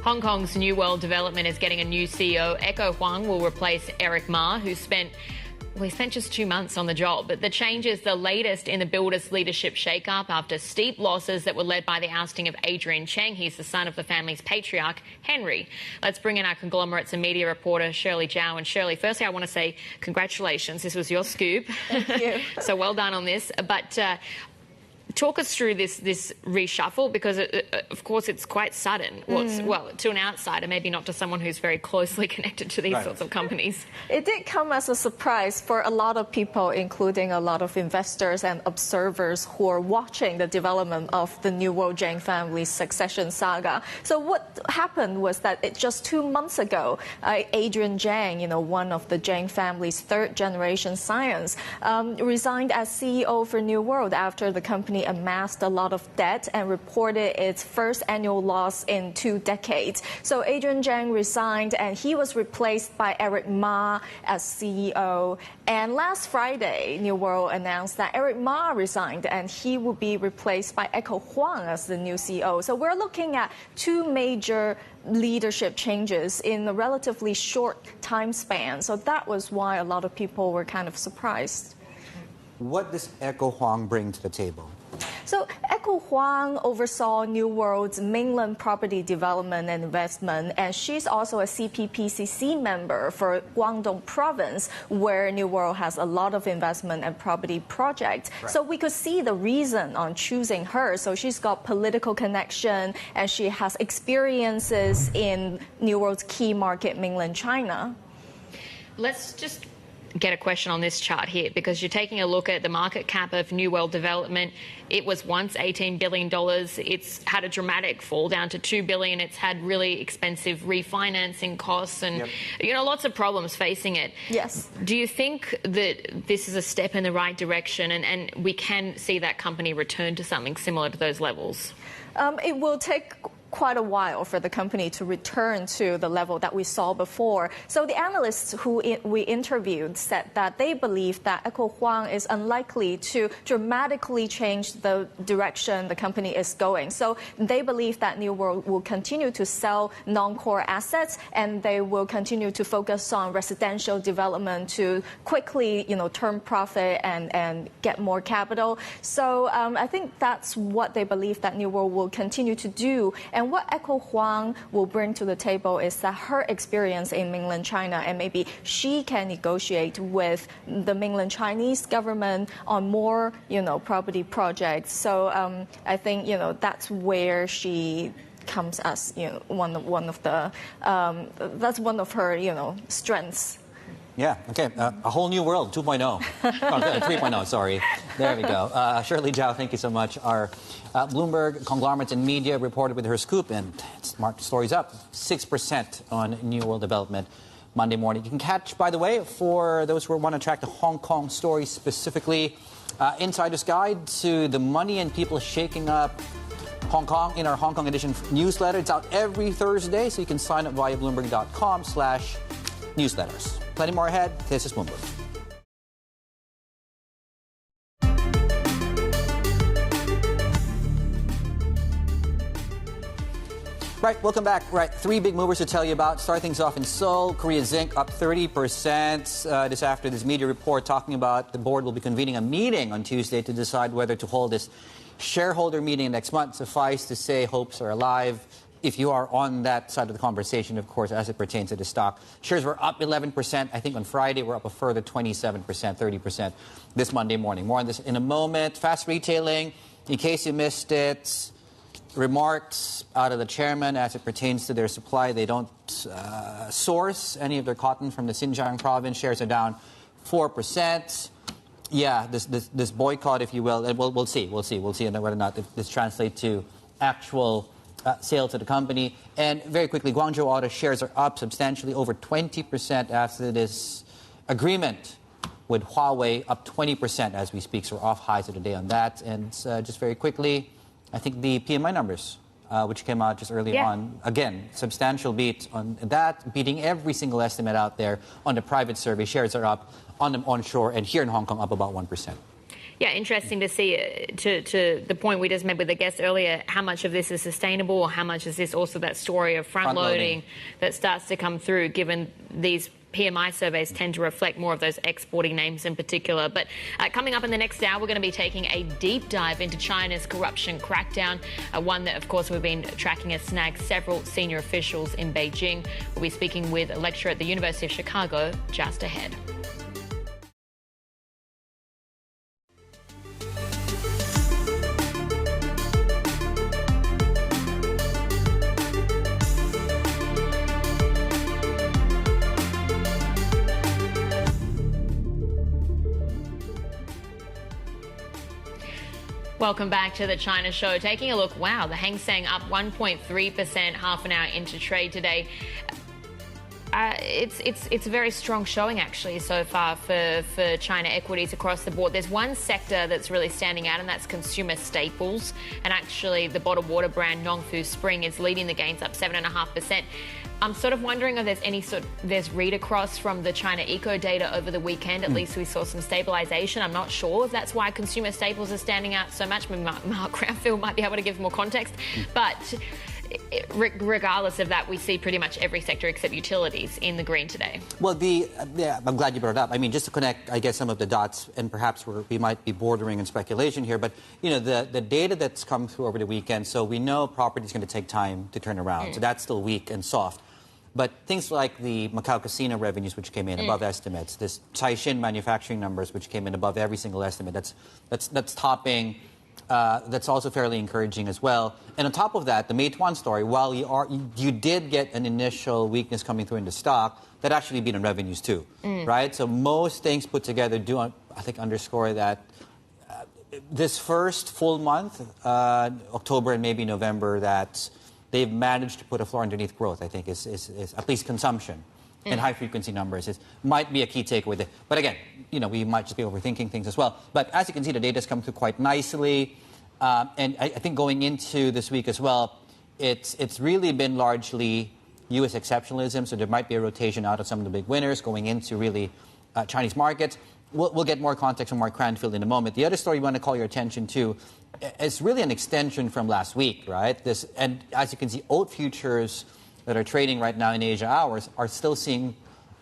Hong Kong's New World Development is getting a new CEO. Echo Huang will replace Eric Ma, who spent just 2 months on the job. But the change is the latest in the builder's leadership shake-up after steep losses that were led by the ousting of Adrian Cheng. He's the son of the family's patriarch, Henry. Let's bring in our conglomerates and media reporter, Shirley Zhao. And Shirley, firstly, I want to say congratulations. This was your scoop. Thank you. So well done on this. But talk us through this reshuffle, because of course it's quite sudden. Well, to an outsider, maybe not to someone who's very closely connected to these sorts of companies. It did come as a surprise for a lot of people, including a lot of investors and observers who are watching the development of the New World Zhang family's succession saga. So what happened was that just 2 months ago, Adrian Zhang, one of the Zhang family's third-generation scions, resigned as CEO for New World after the company amassed a lot of debt and reported its first annual loss in 2 decades. So Adrian Zhang resigned, and he was replaced by Eric Ma as CEO. And last Friday, New World announced that Eric Ma resigned, and he will be replaced by Echo Huang as the new CEO. So we're looking at 2 major leadership changes in a relatively short time span. So that was why a lot of people were kind of surprised. What does Echo Huang bring to the table? So Echo Huang oversaw New World's mainland property development and investment, and she's also a CPPCC member for Guangdong province, where New World has a lot of investment and property projects. Right. So we could see the reason on choosing her. So she's got political connection, and she has experiences in New World's key market, mainland China. Let's just get a question on this chart here, because you're taking a look at the market cap of New World Development. It was once $18 billion. It's had a dramatic fall down to $2 billion. It's had really expensive refinancing costs and, lots of problems facing it. Yes. Do you think that this is a step in the right direction, and we can see that company return to something similar to those levels? It will take quite a while for the company to return to the level that we saw before. So the analysts who we interviewed said that they believe that Echo Huang is unlikely to dramatically change the direction the company is going. So they believe that New World will continue to sell non-core assets, and they will continue to focus on residential development to quickly, turn profit and get more capital. So I think that's what they believe that New World will continue to do. And what Echo Huang will bring to the table is that her experience in mainland China, and maybe she can negotiate with the mainland Chinese government on more, property projects. So I think, that's where she comes as, one of the that's one of her, strengths. Yeah, okay. A whole new world, 2.0. Oh, 3.0, sorry. There we go. Shirley Zhao, thank you so much. Our Bloomberg conglomerates and media reported with her scoop, and market stories up 6% on New World Development Monday morning. You can catch, by the way, for those who want to track the Hong Kong story specifically, Insider's Guide to the money and people shaking up Hong Kong in our Hong Kong edition newsletter. It's out every Thursday, so you can sign up via Bloomberg.com/newsletters. Plenty more ahead. This is Bloomberg. Right, welcome back. Right, 3 big movers to tell you about. Start things off in Seoul. Korea Zinc up 30% this after this media report talking about the board will be convening a meeting on Tuesday to decide whether to hold this shareholder meeting next month. Suffice to say, hopes are alive. If you are on that side of the conversation, of course, as it pertains to the stock. Shares were up 11%. I think on Friday, we're up a further 27%, 30% this Monday morning. More on this in a moment. Fast retailing, in case you missed it, remarks out of the chairman as it pertains to their supply. They don't source any of their cotton from the Xinjiang province. Shares are down 4%. Yeah, this boycott, if you will, and we'll see whether or not this translates to actual sale to the company. And very quickly, Guangzhou Auto shares are up substantially, over 20% after this agreement with Huawei up 20% as we speak. So we're off highs of the day on that. And just very quickly, I think the PMI numbers, which came out just early on, again, substantial beat on that, beating every single estimate out there on the private survey. Shares are up on the onshore and here in Hong Kong up about 1%. Yeah, interesting to see, to the point we just made with the guest earlier, how much of this is sustainable, or how much is this also that story of front-loading that starts to come through, given these PMI surveys tend to reflect more of those exporting names in particular. But coming up in the next hour, we're going to be taking a deep dive into China's corruption crackdown, one that, of course, we've been tracking has snagged several senior officials in Beijing. We'll be speaking with a lecturer at the University of Chicago just ahead. Welcome back to the China Show. Taking a look, wow, the Hang Seng up 1.3% half an hour into trade today. It's a very strong showing actually so far for China equities across the board. There's one sector that's really standing out, and that's consumer staples. And actually, the bottled water brand Nongfu Spring is leading the gains, up 7.5%. I'm sort of wondering if there's read across from the China eco data over the weekend. At least we saw some stabilization. I'm not sure if that's why consumer staples are standing out so much. Mark Cranfield might be able to give more context. But regardless of that, we see pretty much every sector except utilities in the green today. Well, I'm glad you brought it up. I mean, just to connect, I guess, some of the dots, and perhaps we might be bordering on speculation here, but, you know, the data that's come through over the weekend, so we know property is going to take time to turn around. So that's still weak and soft. But things like the Macau casino revenues, which came in above estimates, this Caixin manufacturing numbers, which came in above every single estimate, that's topping. That's also fairly encouraging as well. And on top of that, the Meituan story, while you did get an initial weakness coming through in the stock, that actually beat on revenues too, right? So most things put together do, I think, underscore that this first full month, October and maybe November, that they've managed to put a floor underneath growth, I think, is at least consumption. And high-frequency numbers might be a key takeaway there. But again, you know, we might just be overthinking things as well. But as you can see, the data's come through quite nicely. And I think going into this week as well, it's really been largely U.S. exceptionalism. So there might be a rotation out of some of the big winners going into really Chinese markets. We'll get more context from Mark Cranfield in a moment. The other story we want to call your attention to is really an extension from last week, right? And as you can see, oat futures that are trading right now in Asia hours are still coming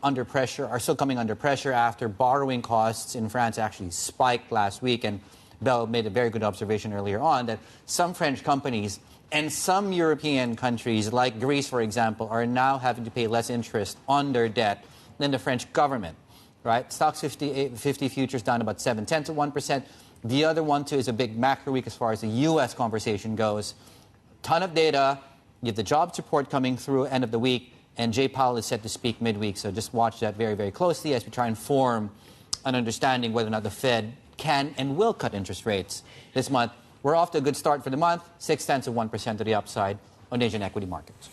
under pressure after borrowing costs in France actually spiked last week. And Bell made a very good observation earlier on that some French companies and some European countries, like Greece, for example, are now having to pay less interest on their debt than the French government, right? Stocks 50 futures down about 0.7%. The other one, too, is a big macro week as far as the U.S. conversation goes. Ton of data. You have the jobs report coming through end of the week, and Jay Powell is set to speak midweek. So just watch that very, very closely as we try and form an understanding whether or not the Fed can and will cut interest rates this month. We're off to a good start for the month, 0.6% to the upside on Asian equity markets.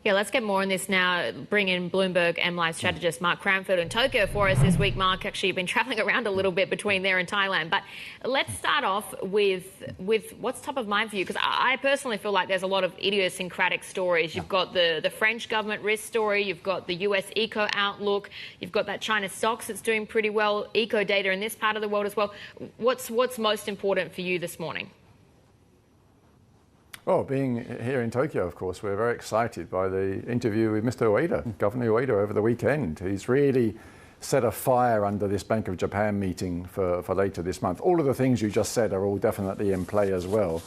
Yeah, let's get more on this now. Bring in Bloomberg MLive strategist Mark Cranfield in Tokyo for us this week. Mark, actually, you've been traveling around a little bit between there and Thailand. But let's start off with what's top of mind for you, because I personally feel like there's a lot of idiosyncratic stories. You've got the French government risk story. You've got the US eco outlook. You've got that China stocks that's doing pretty well, eco data in this part of the world as well. What's most important for you this morning? Well, being here in Tokyo, of course, we're very excited by the interview with Mr. Ueda, Governor Ueda, over the weekend. He's really set a fire under this Bank of Japan meeting for later this month. All of the things you just said are all definitely in play as well.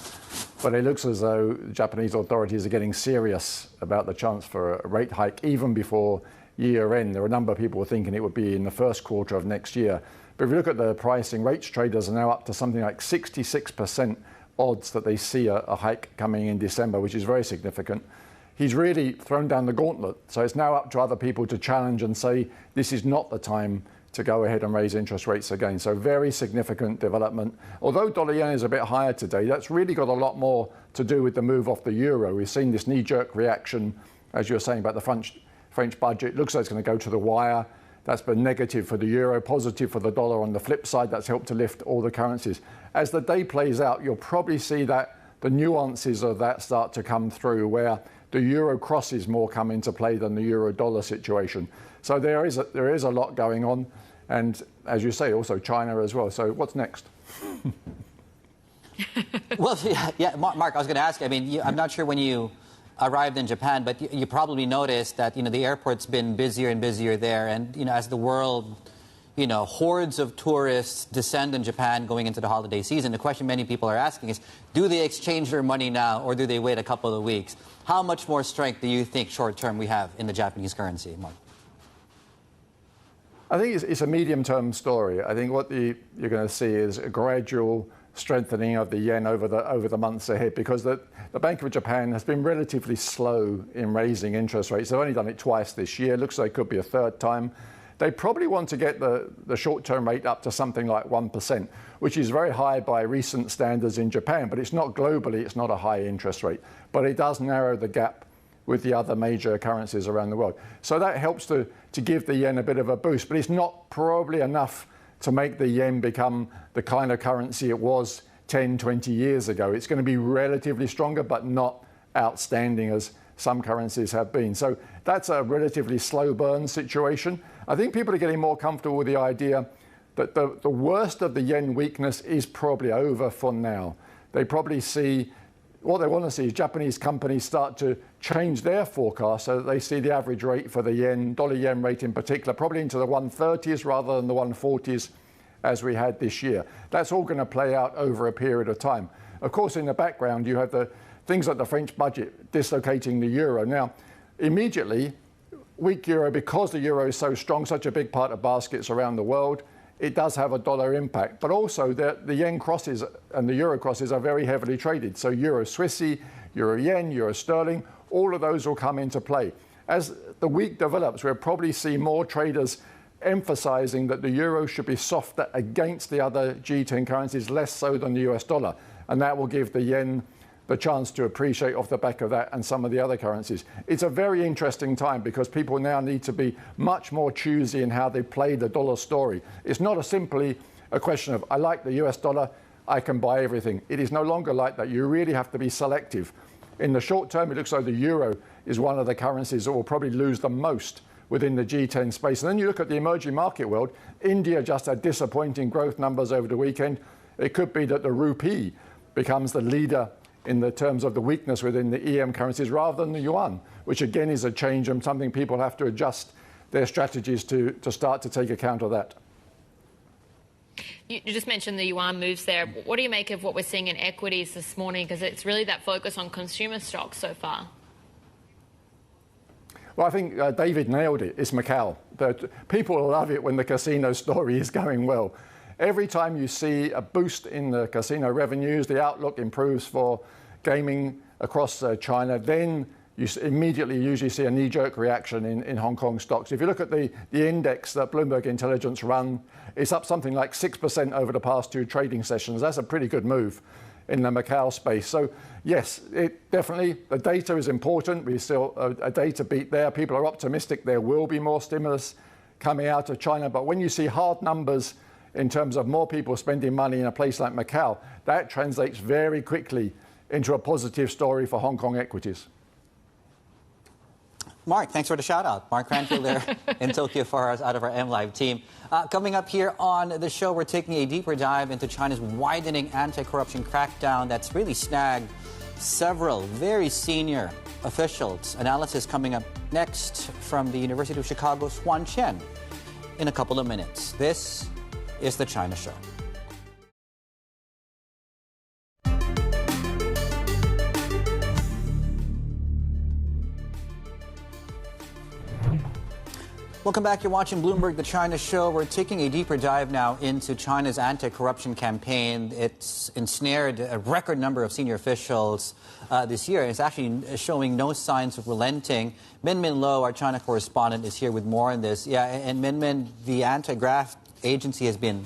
But it looks as though Japanese authorities are getting serious about the chance for a rate hike even before year end. There are a number of people thinking it would be in the first quarter of next year. But if you look at the pricing, rates traders are now up to something like 66% odds that they see a hike coming in December, which is very significant. He's really thrown down the gauntlet. So it's now up to other people to challenge and say, this is not the time to go ahead and raise interest rates again. So very significant development. Although dollar yen is a bit higher today, that's really got a lot more to do with the move off the euro. We've seen this knee-jerk reaction, as you were saying, about the French budget. It looks like it's going to go to the wire. That's been negative for the euro, positive for the dollar on the flip side. That's helped to lift all the currencies. As the day plays out, you'll probably see that the nuances of that start to come through, where the euro crosses more come into play than the euro-dollar situation. So there is a lot going on. And as you say, also China as well. So what's next? Well, yeah, Mark, I was going to ask, I mean, I'm not sure when you arrived in Japan, but you probably noticed that, the airport's been busier and busier there. And, as the world, hordes of tourists descend in Japan going into the holiday season, the question many people are asking is, do they exchange their money now or do they wait a couple of weeks? How much more strength do you think short-term we have in the Japanese currency, Mark? I think it's a medium-term story. I think what you're going to see is a gradual strengthening of the yen over the months ahead, because the Bank of Japan has been relatively slow in raising interest rates. They've only done it twice this year. Looks like it could be a third time. They probably want to get the short-term rate up to something like 1%, which is very high by recent standards in Japan, but it's not globally, it's not a high interest rate. But it does narrow the gap with the other major currencies around the world. So that helps to give the yen a bit of a boost, but it's not probably enough to make the yen become the kind of currency it was 10, 20 years ago. It's going to be relatively stronger, but not outstanding as some currencies have been. So that's a relatively slow burn situation. I think people are getting more comfortable with the idea that the worst of the yen weakness is probably over for now. They probably see, what they want to see is Japanese companies start to change their forecast so that they see the average rate for the yen, dollar-yen rate in particular, probably into the 130s rather than the 140s as we had this year. That's all going to play out over a period of time. Of course, in the background, you have the things like the French budget dislocating the euro. Now, immediately, weak euro, because the euro is so strong, such a big part of baskets around the world, it does have a dollar impact. But also, the yen crosses and the euro crosses are very heavily traded. So euro Swissy, euro yen, euro sterling, all of those will come into play. As the week develops, we'll probably see more traders emphasizing that the euro should be softer against the other G10 currencies, less so than the US dollar. And that will give the yen the chance to appreciate off the back of that and some of the other currencies. It's a very interesting time because people now need to be much more choosy in how they play the dollar story. It's not simply a question of, I like the US dollar, I can buy everything. It is no longer like that. You really have to be selective. In the short term, it looks like the euro is one of the currencies that will probably lose the most within the G10 space. And then you look at the emerging market world. India just had disappointing growth numbers over the weekend. It could be that the rupee becomes the leader in the terms of the weakness within the EM currencies rather than the yuan, which again is a change and something people have to adjust their strategies to start to take account of that. You just mentioned the yuan moves there. What do you make of what we're seeing in equities this morning? Because it's really that focus on consumer stocks so far. Well, I think David nailed it. It's Macau. People love it when the casino story is going well. Every time you see a boost in the casino revenues, the outlook improves for gaming across China, then you immediately usually see a knee-jerk reaction in Hong Kong stocks. If you look at the index that Bloomberg Intelligence run, it's up something like 6% over the past two trading sessions. That's a pretty good move in the Macau space. So yes, the data is important. We still a data beat there. People are optimistic there will be more stimulus coming out of China. But when you see hard numbers in terms of more people spending money in a place like Macau, that translates very quickly into a positive story for Hong Kong equities. Mark, thanks for the shout-out. Mark Cranfield there in Tokyo for us out of our MLive team. Coming up here on the show, we're taking a deeper dive into China's widening anti-corruption crackdown that's really snagged several very senior officials. Analysis coming up next from the University of Chicago's Huang in a couple of minutes. This is The China Show. Welcome back. You're watching Bloomberg The China Show. We're taking a deeper dive now into China's anti-corruption campaign. It's ensnared a record number of senior officials this year. It's actually showing no signs of relenting. Min Lo, our China correspondent, is here with more on this. Yeah, and Min, the anti-graft agency has been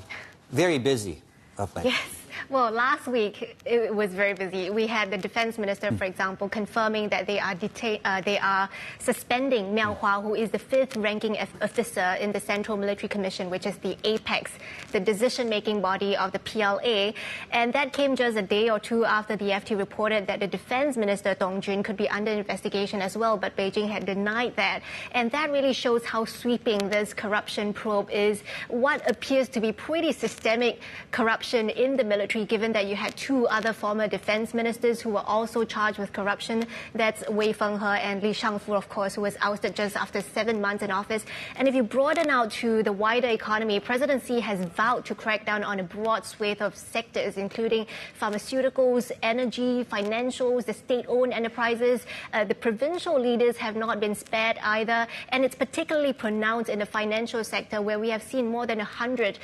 very busy of late. Yes. Well, last week it was very busy. We had the defense minister, for example, confirming that they are suspending Miao Hua, who is the 5th ranking officer in the Central Military Commission, which is the apex, the decision-making body of the PLA. And that came just a day or two after the FT reported that the defense minister, Dong Jun, could be under investigation as well, but Beijing had denied that. And that really shows how sweeping this corruption probe is, what appears to be pretty systemic corruption in the military, given that you had 2 other former defense ministers who were also charged with corruption. That's Wei Fenghe and Li Shangfu, of course, who was ousted just after 7 months in office. And if you broaden out to the wider economy, President Xi has vowed to crack down on a broad swathe of sectors, including pharmaceuticals, energy, financials, the state-owned enterprises. The provincial leaders have not been spared either, and it's particularly pronounced in the financial sector, where we have seen more than 100,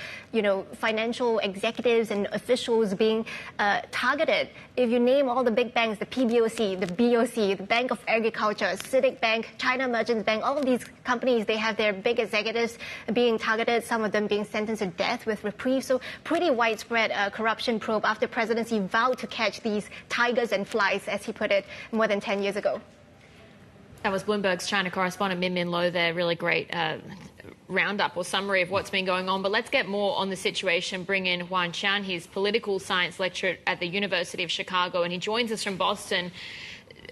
financial executives and officials being targeted. If you name all the big banks, the PBOC, the BOC, the Bank of Agriculture, CITIC Bank, China Merchants Bank, all of these companies, they have their big executives being targeted, some of them being sentenced to death with reprieve. So pretty widespread corruption probe after presidency vowed to catch these tigers and flies, as he put it, more than 10 years ago. That was Bloomberg's China correspondent Min Min Lo there. Really great roundup or summary of what's been going on. But let's get more on the situation. Bring in Huang. He's political science lecturer at the University of Chicago, and he joins us from Boston.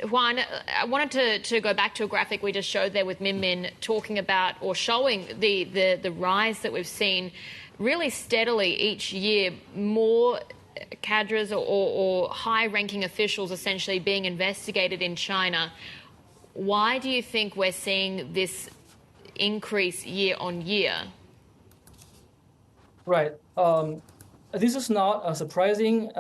Huang, I wanted to go back to a graphic we just showed there with Min Min, talking about or showing the rise that we've seen really steadily each year, more cadres or high-ranking officials essentially being investigated in China. Why do you think we're seeing this increase year on year? Right. This is not surprising.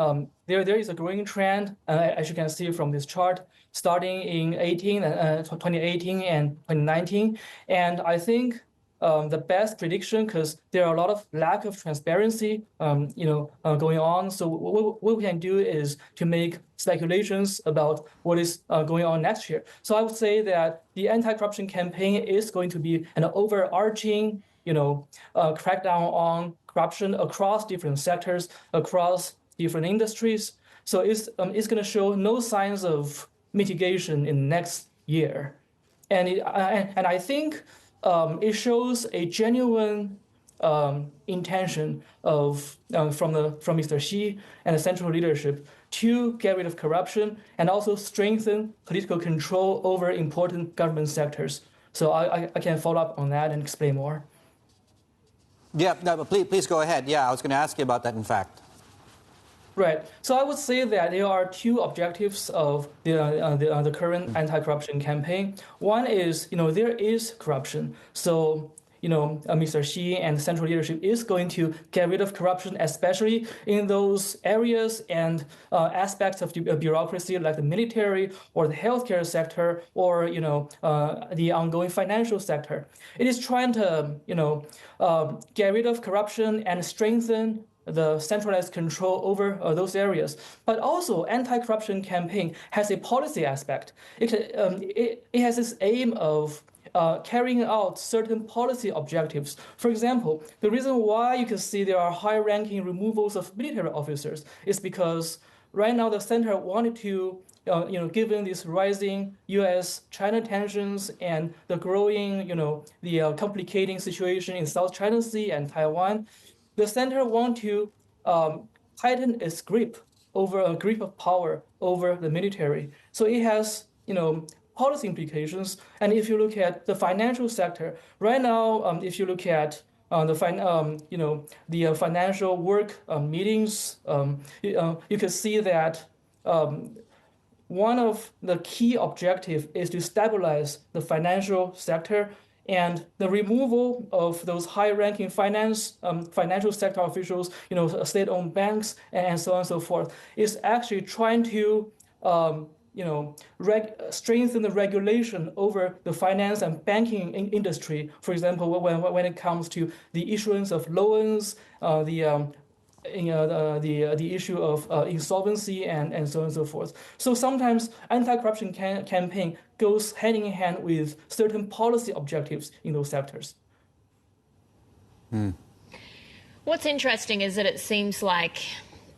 There is a growing trend, as you can see from this chart, starting in 2018 and 2019. And I think the best prediction, because there are a lot of lack of transparency, going on. So what we can do is to make speculations about what is going on next year. So I would say that the anti-corruption campaign is going to be an overarching, crackdown on corruption across different sectors, across different industries. So it's going to show no signs of mitigation in next year, and I think it shows a genuine intention of from Mr. Xi and the central leadership to get rid of corruption and also strengthen political control over important government sectors. So I can follow up on that and explain more. Yeah, no, but please go ahead. Yeah, I was going to ask you about that, in fact. Right. So I would say that there are 2 objectives of the current anti-corruption campaign. One is, there is corruption. So, Mr. Xi and the central leadership is going to get rid of corruption, especially in those areas and aspects of the bureaucracy like the military or the healthcare sector or, the ongoing financial sector. It is trying to, get rid of corruption and strengthen the centralized control over those areas. But also, anti-corruption campaign has a policy aspect. It has this aim of carrying out certain policy objectives. For example, the reason why you can see there are high-ranking removals of military officers is because right now the center wanted to, given this rising U.S.-China tensions and the growing, the complicating situation in South China Sea and Taiwan, the center wants to tighten its grip of power over the military. So it has, policy implications. And if you look at the financial sector, right now, if you look at the financial work meetings, you can see that one of the key objectives is to stabilize the financial sector. And the removal of those high-ranking financial sector officials, state-owned banks, and so on and so forth, is actually trying to, strengthen the regulation over the finance and banking industry. For example, when it comes to the issuance of loans, the issue of insolvency and so on and so forth. So sometimes anti-corruption campaign goes hand in hand with certain policy objectives in those sectors. What's interesting is that it seems like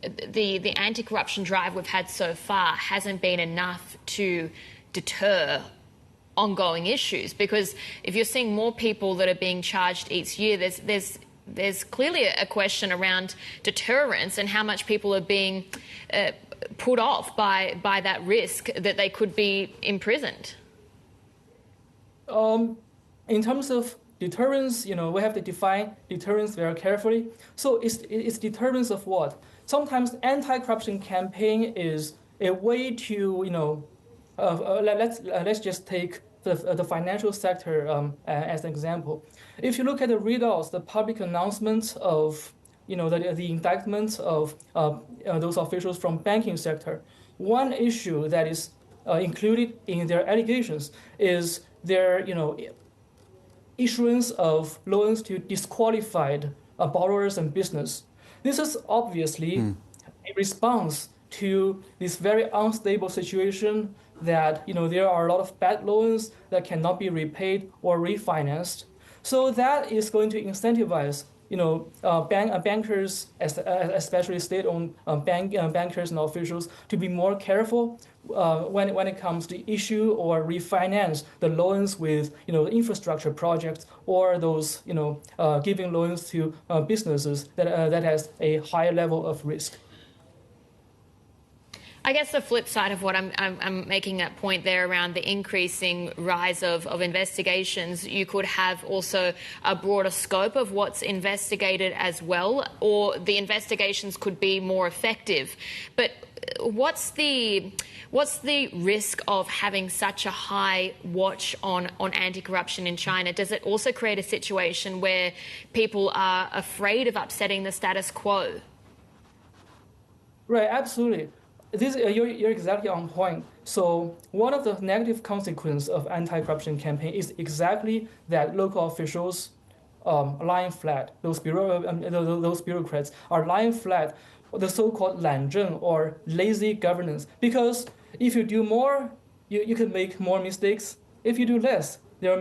the anti-corruption drive we've had so far hasn't been enough to deter ongoing issues? Because if you're seeing more people that are being charged each year, there's clearly a question around deterrence and how much people are being put off by that risk that they could be imprisoned. In terms of deterrence, we have to define deterrence very carefully. So it's deterrence of what? Sometimes anti-corruption campaign is a way to, let's just take the financial sector as an example. If you look at the results, the public announcements of, the indictments of those officials from banking sector, one issue that is included in their allegations is their, issuance of loans to disqualified borrowers and business. This is obviously a response to this very unstable situation that there are a lot of bad loans that cannot be repaid or refinanced. So that is going to incentivize bankers, especially state-owned bankers and officials, to be more careful when it comes to issue or refinance the loans with infrastructure projects or those giving loans to businesses that has a higher level of risk. I guess the flip side of what I'm making that point there around the increasing rise of investigations, you could have also a broader scope of what's investigated as well, or the investigations could be more effective. But what's the risk of having such a high watch on anti-corruption in China? Does it also create a situation where people are afraid of upsetting the status quo? Right, absolutely. You're exactly on point. So one of the negative consequences of anti-corruption campaign is exactly that local officials lying flat. Those bureaucrats are lying flat, the so-called 懒政 or lazy governance. Because if you do more, you can make more mistakes. If you do less, you're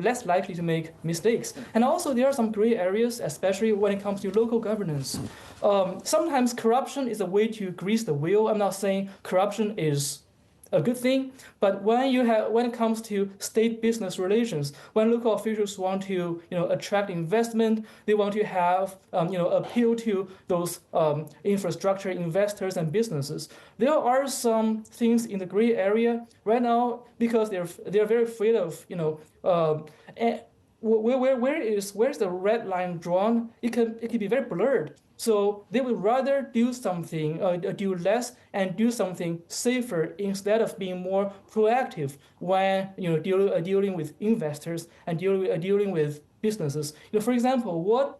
less likely to make mistakes. And also there are some gray areas, especially when it comes to local governance. Sometimes corruption is a way to grease the wheel. I'm not saying corruption is a good thing, but when it comes to state business relations, when local officials want to attract investment, they want to have appeal to those infrastructure investors and businesses. There are some things in the gray area right now because they're very afraid of where's the red line drawn? It can be very blurred. So they would rather do something, do less, and do something safer instead of being more proactive when dealing with investors and dealing with businesses. For example, what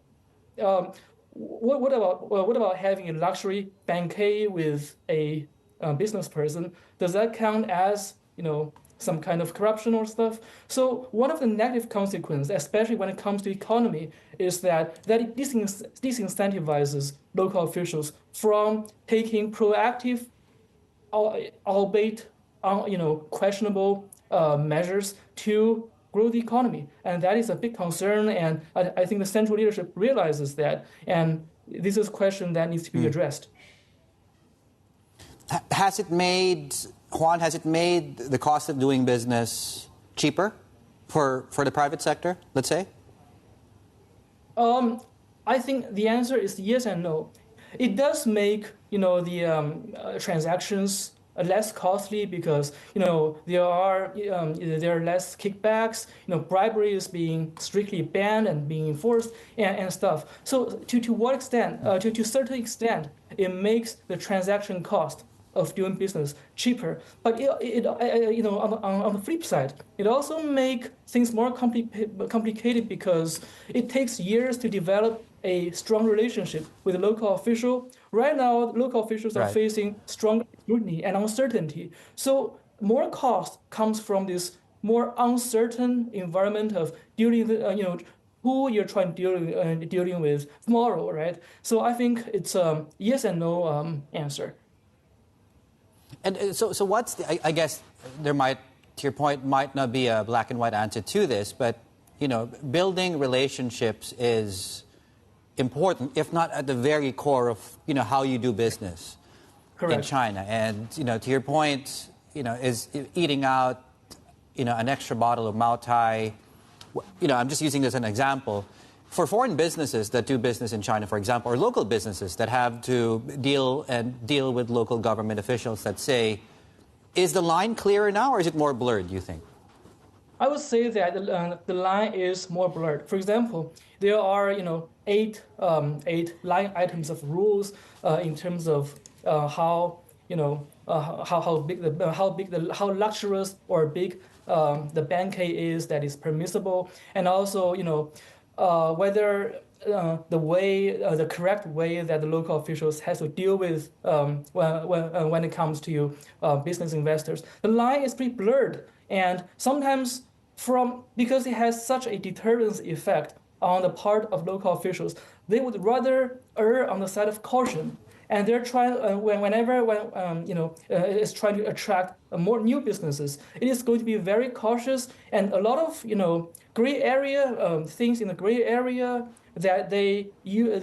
about having a luxury banquet with a business person? Does that count as some kind of corruption or stuff? So one of the negative consequences, especially when it comes to economy, is that it disincentivizes local officials from taking proactive, albeit questionable measures to grow the economy. And that is a big concern, and I think the central leadership realizes that, and this is a question that needs to be addressed. Has it made the cost of doing business cheaper for the private sector, let's say? I think the answer is yes and no. It does make the transactions less costly because there are less kickbacks. Bribery is being strictly banned and being enforced and stuff. So to what extent? To a certain extent, it makes the transaction cost of doing business cheaper, but on the flip side, it also makes things more complicated because it takes years to develop a strong relationship with a local official. Right now, local officials are facing strong scrutiny and uncertainty. So more cost comes from this more uncertain environment of dealing with, who you're trying to dealing with tomorrow, right? So I think it's a yes and no answer. And so what's I guess there might, to your point, might not be a black and white answer to this, but building relationships is important, if not at the very core of, how you do business in China. And, to your point, is eating out, an extra bottle of Mao Tai, I'm just using this as an example. For foreign businesses that do business in China, for example, or local businesses that have to deal with local government officials that say, is the line clearer now or is it more blurred, do you think? I would say that the line is more blurred. For example, there are eight line items of rules in terms of how luxurious or big the banquet is that is permissible, and also whether the correct way that the local officials has to deal with when it comes to business investors. The line is pretty blurred, and sometimes because it has such a deterrence effect on the part of local officials, they would rather err on the side of caution. And they're trying it's trying to attract more new businesses. It is going to be very cautious, and a lot of gray area things in the gray area that they used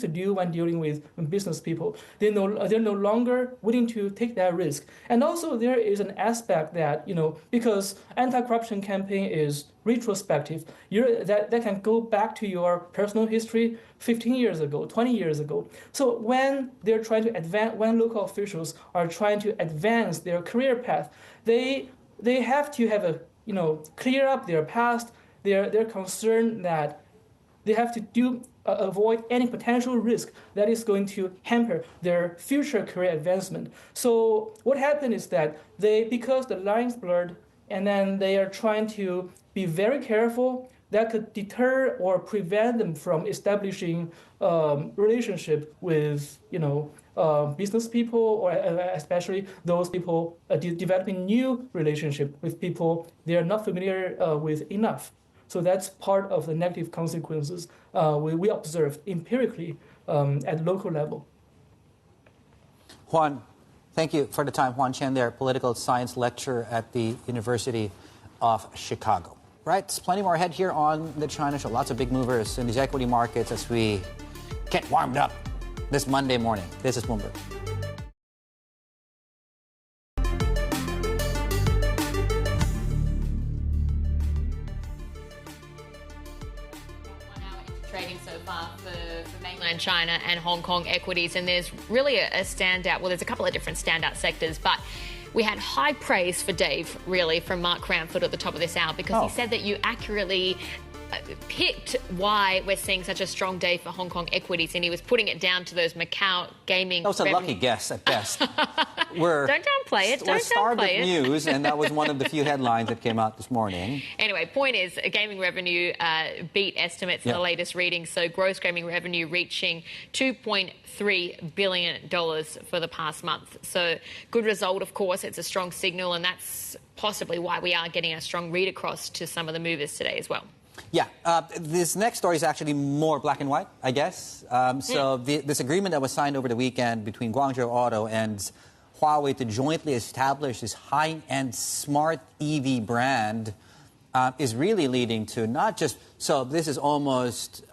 to do when dealing with business people. They're no longer willing to take that risk. And also there is an aspect that because anti-corruption campaign is retrospective, that can go back to your personal history 15 years ago, 20 years ago. So when they're trying to when local officials are trying to advance their career path, they have to have clear up their past. They're concerned that they have to avoid any potential risk that is going to hamper their future career advancement. So what happened is that because the lines blurred, and then they are trying to be very careful, that could deter or prevent them from establishing relationship with business people, or especially those people developing new relationship with people they are not familiar with enough. So that's part of the negative consequences we observed empirically at local level. Huang, thank you for the time. Huang Chen there, political science lecturer at the University of Chicago. Right, plenty more ahead here on the China Show. Lots of big movers in these equity markets as we get warmed up this Monday morning. This is Bloomberg. Trading so far for mainland China and Hong Kong equities, and there's really a standout. Well, there's a couple of different standout sectors, but we had high praise for Dave, really, from Mark Cranford at the top of this hour, because he said that you accurately picked why we're seeing such a strong day for Hong Kong equities, and he was putting it down to those Macau gaming. That was a lucky guess at best. Don't downplay it. We're starved of news, and that was one of the few headlines that came out this morning. Anyway, point is, gaming revenue beat estimates in the latest reading. So gross gaming revenue reaching $2.3 billion for the past month. So good result, of course. It's a strong signal, and that's possibly why we are getting a strong read across to some of the movers today as well. Yeah, this next story is actually more black and white, I guess. This agreement that was signed over the weekend between Guangzhou Auto and Huawei to jointly establish this high-end smart EV brand is really leading to not just... So this is almost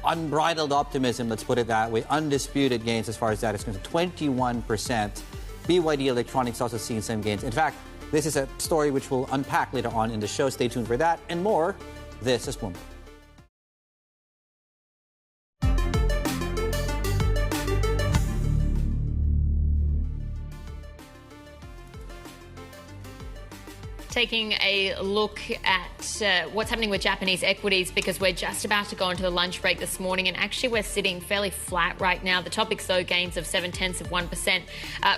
unbridled optimism, let's put it that way. Undisputed gains as far as that is concerned. 21%. BYD Electronics also seeing some gains. In fact, this is a story which we'll unpack later on in the show. Stay tuned for that and more. This is Bloomberg. Taking a look at what's happening with Japanese equities, because we're just about to go into the lunch break this morning, and actually we're sitting fairly flat right now. The Topix, though, gains of 0.7%.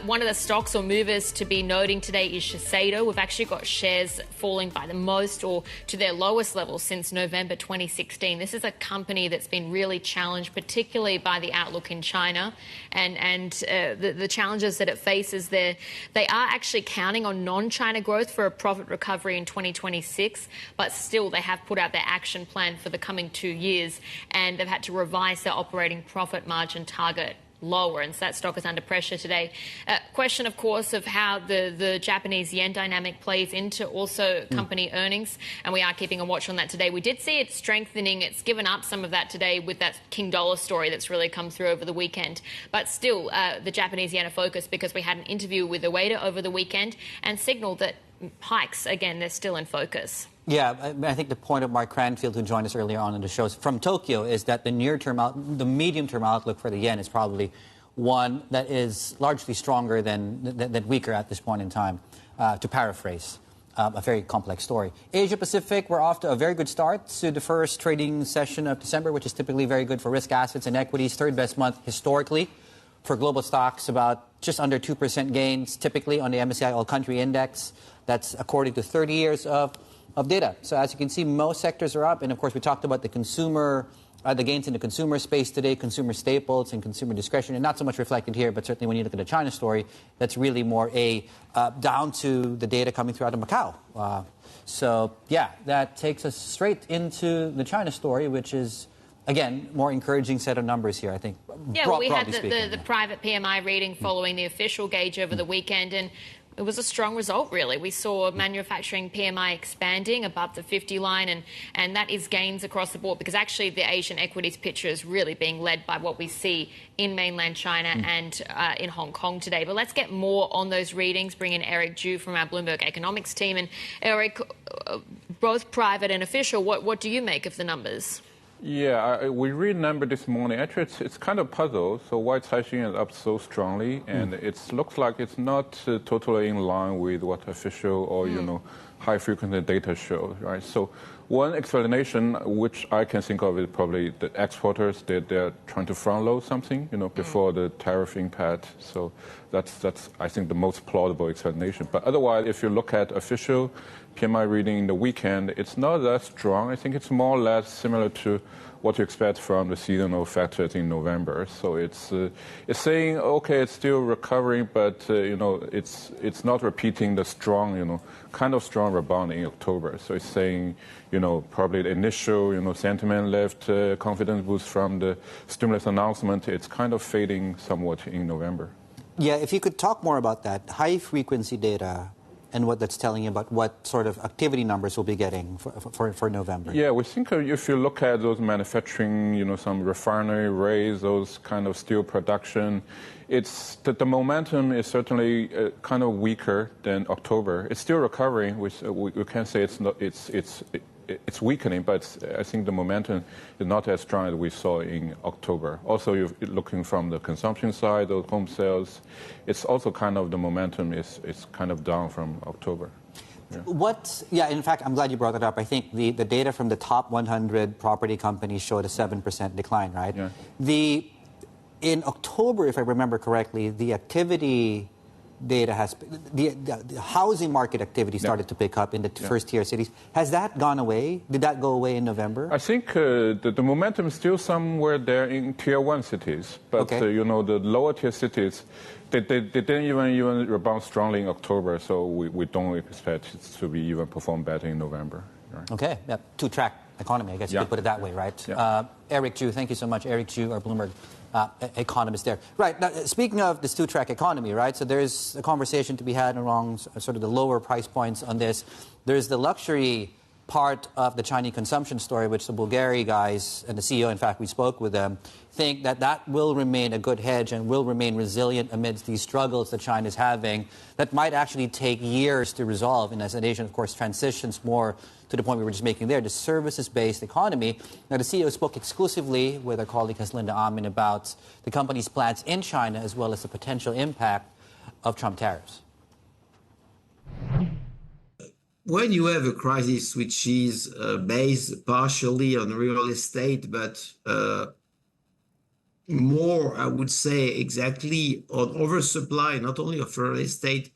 One of the stocks or movers to be noting today is Shiseido. We've actually got shares falling by the most, or to their lowest level, since November 2016. This is a company that's been really challenged, particularly by the outlook in China and the challenges that it faces there. They are actually counting on non-China growth for a profit recovery in 2026, but still they have put out their action plan for the coming 2 years, and they've had to revise their operating profit margin target lower, and so that stock is under pressure today. Question, of course, of how the Japanese yen dynamic plays into also company earnings, and we are keeping a watch on that today. We did see it strengthening. It's given up some of that today with that King Dollar story that's really come through over the weekend. But still, the Japanese yen are focused because we had an interview with Ueda over the weekend and signaled that hikes, again, they're still in focus. Yeah, I think the point of Mark Cranfield, who joined us earlier on in the show from Tokyo, is that the the medium-term outlook for the yen is probably one that is largely stronger than weaker at this point in time, to paraphrase a very complex story. Asia Pacific, we're off to a very good start to the first trading session of December, which is typically very good for risk assets and equities. Third best month historically for global stocks, about just under 2% gains typically on the MSCI All Country Index. That's according to 30 years of data. So as you can see, most sectors are up. And of course, we talked about the gains in the consumer space today, consumer staples and consumer discretionary, not so much reflected here, but certainly when you look at the China story, that's really more down to the data coming through out of Macau. So yeah, that takes us straight into the China story, which is, again, more encouraging set of numbers here, I think. Yeah, well, we had the private PMI reading following the official gauge over the weekend, and it was a strong result, really. We saw manufacturing PMI expanding above the 50 line, and that is gains across the board, because actually the Asian equities picture is really being led by what we see in mainland China and in Hong Kong today. But let's get more on those readings, bring in Eric Ju from our Bloomberg Economics team. And Eric, both private and official, what do you make of the numbers? Yeah, we read number this morning. Actually, it's kind of puzzled. So why Caixin is up so strongly, and it looks like it's not totally in line with what official or high frequency data shows, right? So one explanation which I can think of is probably the exporters they're trying to front load something, before the tariff impact. So that's I think the most plausible explanation. But otherwise, if you look at official PMI reading in the weekend, it's not that strong. I think it's more or less similar to what you expect from the seasonal factors in November. So it's saying, okay, it's still recovering, but it's not repeating the strong, kind of strong rebound in October. So it's saying, probably the initial, sentiment lift, confidence boost from the stimulus announcement, it's kind of fading somewhat in November. Yeah, if you could talk more about that high frequency data and what that's telling you about what sort of activity numbers we'll be getting for November. Yeah, we think if you look at those manufacturing, some refinery raise, those kind of steel production, it's the momentum is certainly kind of weaker than October. It's still recovering, which we can't say it's weakening, but I think the momentum is not as strong as we saw in October. Also, you're looking from the consumption side, those home sales, it's also kind of the momentum is kind of down from October. Yeah. In fact, I'm glad you brought that up. I think the data from the top 100 property companies showed a 7% decline, right? Yeah. In October, if I remember correctly, the activity data the housing market activity started to pick up in the first-tier cities. Has that gone away? Did that go away in November? I think the momentum is still somewhere there in Tier 1 cities. But, the lower-tier cities, they didn't even rebound strongly in October, so we don't expect it to be even perform better in November. Right? Okay. Yeah. Two-track economy, I guess you could put it that way, right? Yeah. Eric Ju, thank you so much. Eric Ju, our Bloomberg economist there. Right. Now, speaking of this two-track economy, right, so there's a conversation to be had around sort of the lower price points on this. There's the luxury part of the Chinese consumption story, which the Bulgari guys and the CEO, in fact, we spoke with them, think that will remain a good hedge and will remain resilient amidst these struggles that China is having that might actually take years to resolve. And as the nation, of course, transitions more to the point we were just making there, the services-based economy. Now, the CEO spoke exclusively with our colleague Linda Amin about the company's plans in China as well as the potential impact of Trump tariffs. When you have a crisis which is based partially on real estate, but more, I would say, exactly on oversupply, not only of real estate,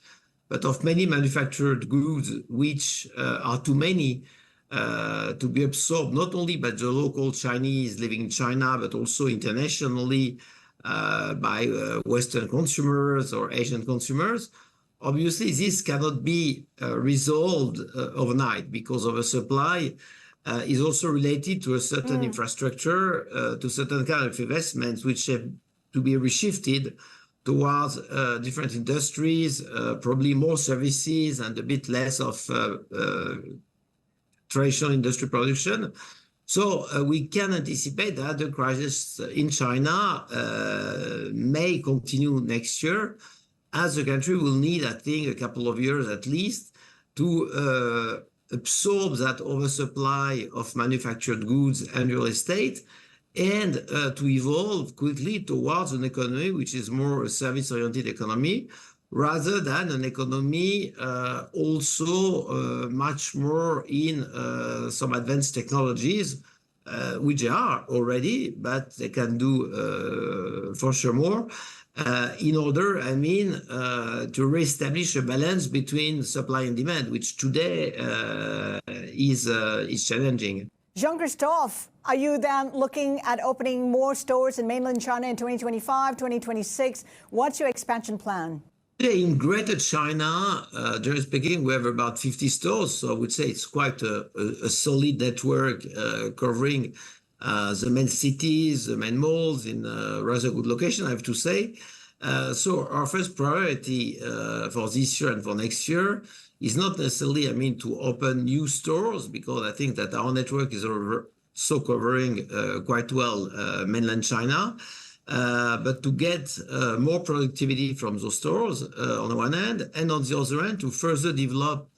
but of many manufactured goods, which are too many to be absorbed, not only by the local Chinese living in China, but also internationally by Western consumers or Asian consumers. Obviously, this cannot be resolved overnight because oversupply is also related to a certain infrastructure, to certain kind of investments which have to be reshifted towards different industries, probably more services and a bit less of traditional industry production. So we can anticipate that the crisis in China may continue next year, as the country will need, I think, a couple of years at least to absorb that oversupply of manufactured goods and real estate, and to evolve quickly towards an economy which is more a service-oriented economy, rather than an economy also much more in some advanced technologies, which they are already, but they can do for sure more, in order, to reestablish a balance between supply and demand, which today is challenging. Jean-Christophe, are you then looking at opening more stores in mainland China in 2025, 2026? What's your expansion plan? In Greater China, generally speaking, we have about 50 stores. So I would say it's quite a solid network covering the main cities, the main malls in rather good location, I have to say. So our first priority for this year and for next year is not necessarily, to open new stores, because I think that our network is so covering quite well mainland China. But to get more productivity from those stores on the one hand, and on the other hand, to further develop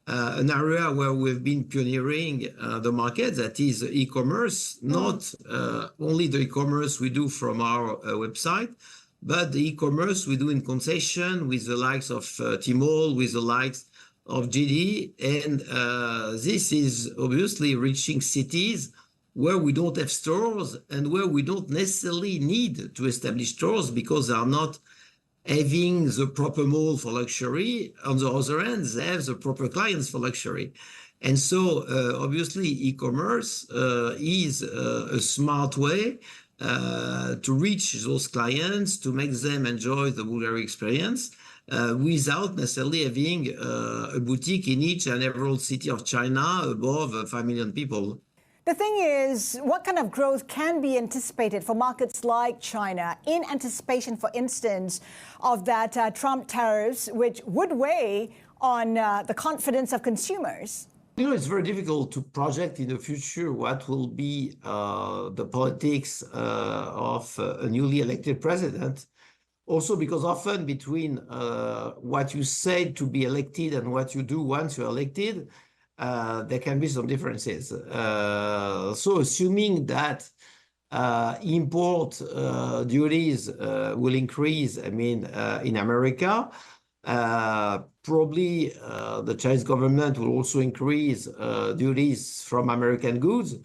an area where we've been pioneering the market, that is e-commerce, not only the e-commerce we do from our website, but the e-commerce we do in concession with the likes of Tmall, with the likes of JD. And this is obviously reaching cities where we don't have stores and where we don't necessarily need to establish stores because they are not having the proper mall for luxury. On the other hand, they have the proper clients for luxury. And so obviously e-commerce is a smart way to reach those clients, to make them enjoy the Bulgari experience without necessarily having a boutique in each and every city of China above 5 million people. The thing is, what kind of growth can be anticipated for markets like China in anticipation, for instance, of that Trump tariffs, which would weigh on the confidence of consumers? It's very difficult to project in the future what will be the politics of a newly elected president. Also because often between what you say to be elected and what you do once you're elected, there can be some differences. So assuming that import duties will increase, in America, probably the Chinese government will also increase duties from American goods.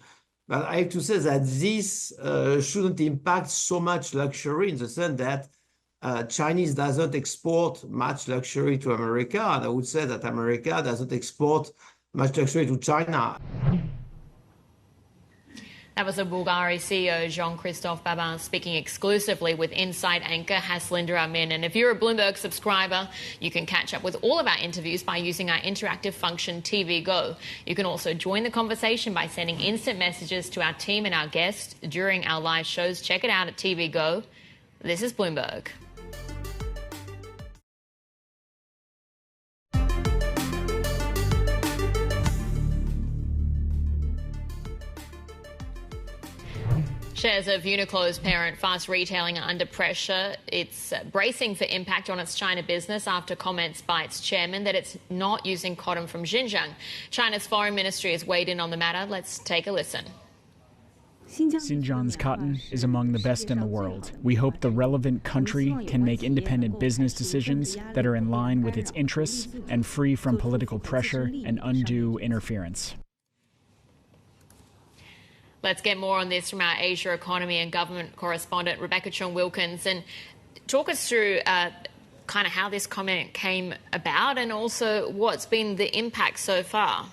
But I have to say that this shouldn't impact so much luxury, in the sense that Chinese doesn't export much luxury to America, and I would say that America doesn't export much luxury to China. That was the Bulgari CEO Jean-Christophe Babin speaking exclusively with Inside anchor Haslinda Amin. And if you're a Bloomberg subscriber, you can catch up with all of our interviews by using our interactive function TV Go. You can also join the conversation by sending instant messages to our team and our guests during our live shows. Check it out at TV Go. This is Bloomberg. Shares of Uniqlo's parent Fast Retailing are under pressure. It's bracing for impact on its China business after comments by its chairman that it's not using cotton from Xinjiang. China's foreign ministry has weighed in on the matter. Let's take a listen. Xinjiang's cotton is among the best in the world. We hope the relevant country can make independent business decisions that are in line with its interests and free from political pressure and undue interference. Let's get more on this from our Asia economy and government correspondent, Rebecca Chung-Wilkins, and talk us through kind of how this comment came about and also what's been the impact so far.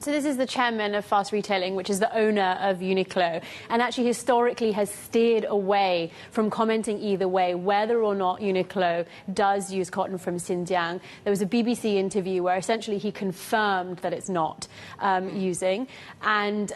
So this is the chairman of Fast Retailing, which is the owner of Uniqlo, and actually historically has steered away from commenting either way, whether or not Uniqlo does use cotton from Xinjiang. There was a BBC interview where essentially he confirmed that it's not using. And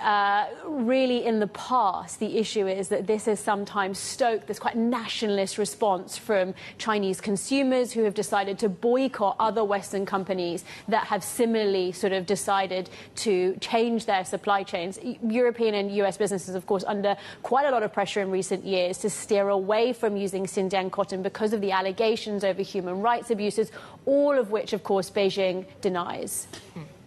really in the past, the issue is that this has sometimes stoked this quite nationalist response from Chinese consumers who have decided to boycott other Western companies that have similarly sort of decided to change their supply chains. European and US businesses, of course, under quite a lot of pressure in recent years to steer away from using Xinjiang cotton because of the allegations over human rights abuses, all of which, of course, Beijing denies.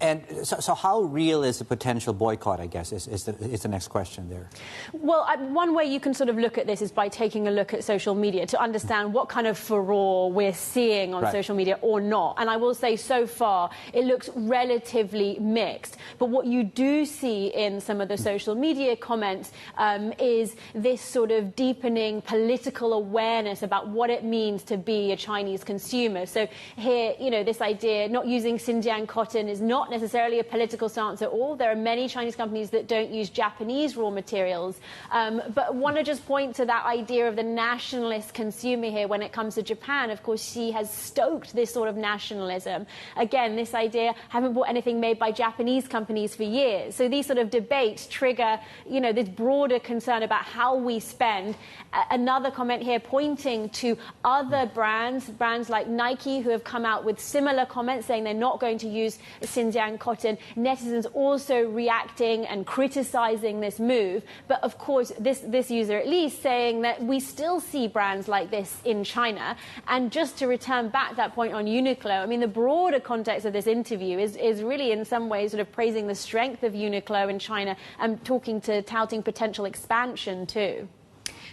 And so how real is the potential boycott, I guess, is the next question there? Well, one way you can sort of look at this is by taking a look at social media to understand what kind of furore we're seeing on social media or not. And I will say so far it looks relatively mixed. But what you do see in some of the social media comments is this sort of deepening political awareness about what it means to be a Chinese consumer. So here, you know, this idea not using Xinjiang cotton is not necessarily a political stance at all. There are many Chinese companies that don't use Japanese raw materials. But I want to just point to that idea of the nationalist consumer here when it comes to Japan. Of course, she has stoked this sort of nationalism. Again, this idea, haven't bought anything made by Japanese companies for years. So these sort of debates trigger, you know, this broader concern about how we spend. Another comment here pointing to other brands like Nike, who have come out with similar comments saying they're not going to use Xinjiang cotton. Netizens also reacting and criticizing this move. But of course, this user at least saying that we still see brands like this in China. And just to return back that point on Uniqlo, I mean, the broader context of this interview is really in some ways sort of praising the strength of Uniqlo in China and touting potential expansion too.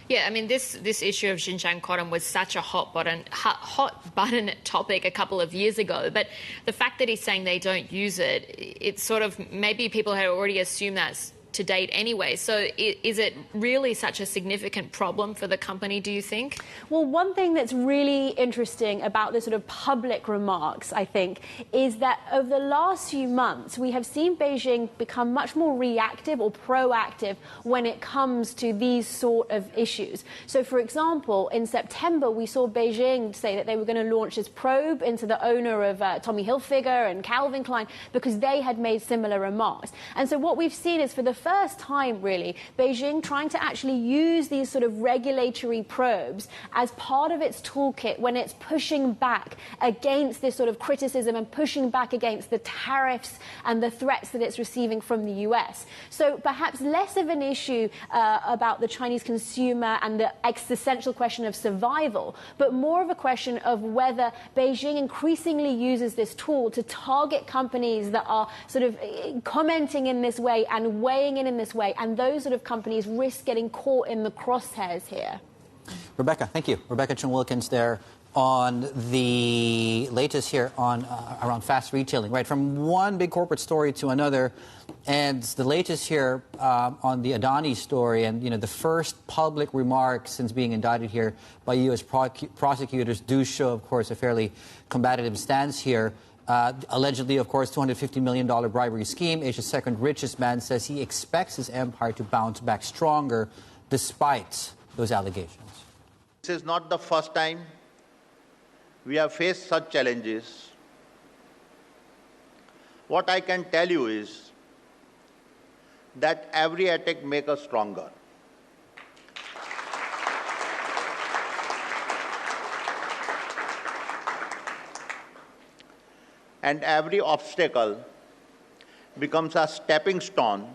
Yeah, I mean, this issue of Xinjiang cotton was such a hot button topic a couple of years ago. But the fact that he's saying they don't use it, it's sort of maybe people had already assumed that to date anyway. So is it really such a significant problem for the company, do you think? Well, one thing that's really interesting about the sort of public remarks, I think, is that over the last few months, we have seen Beijing become much more reactive or proactive when it comes to these sort of issues. So, for example, in September, we saw Beijing say that they were going to launch this probe into the owner of Tommy Hilfiger and Calvin Klein because they had made similar remarks. And so what we've seen is for the first time, really, Beijing trying to actually use these sort of regulatory probes as part of its toolkit when it's pushing back against this sort of criticism and pushing back against the tariffs and the threats that it's receiving from the US. So perhaps less of an issue about the Chinese consumer and the existential question of survival, but more of a question of whether Beijing increasingly uses this tool to target companies that are sort of commenting in this way and weighing in this way, and those sort of companies risk getting caught in the crosshairs here. Rebecca, thank you. Rebecca Chung-Wilkins there on the latest here on around fast retailing, right? From one big corporate story to another, and the latest here on the Adani story, and the first public remarks since being indicted here by U.S. prosecutors do show, of course, a fairly combative stance here. Allegedly, of course, $250 million bribery scheme. Asia's second richest man says he expects his empire to bounce back stronger despite those allegations. This is not the first time we have faced such challenges. What I can tell you is that every attack makes us stronger. And every obstacle becomes a stepping stone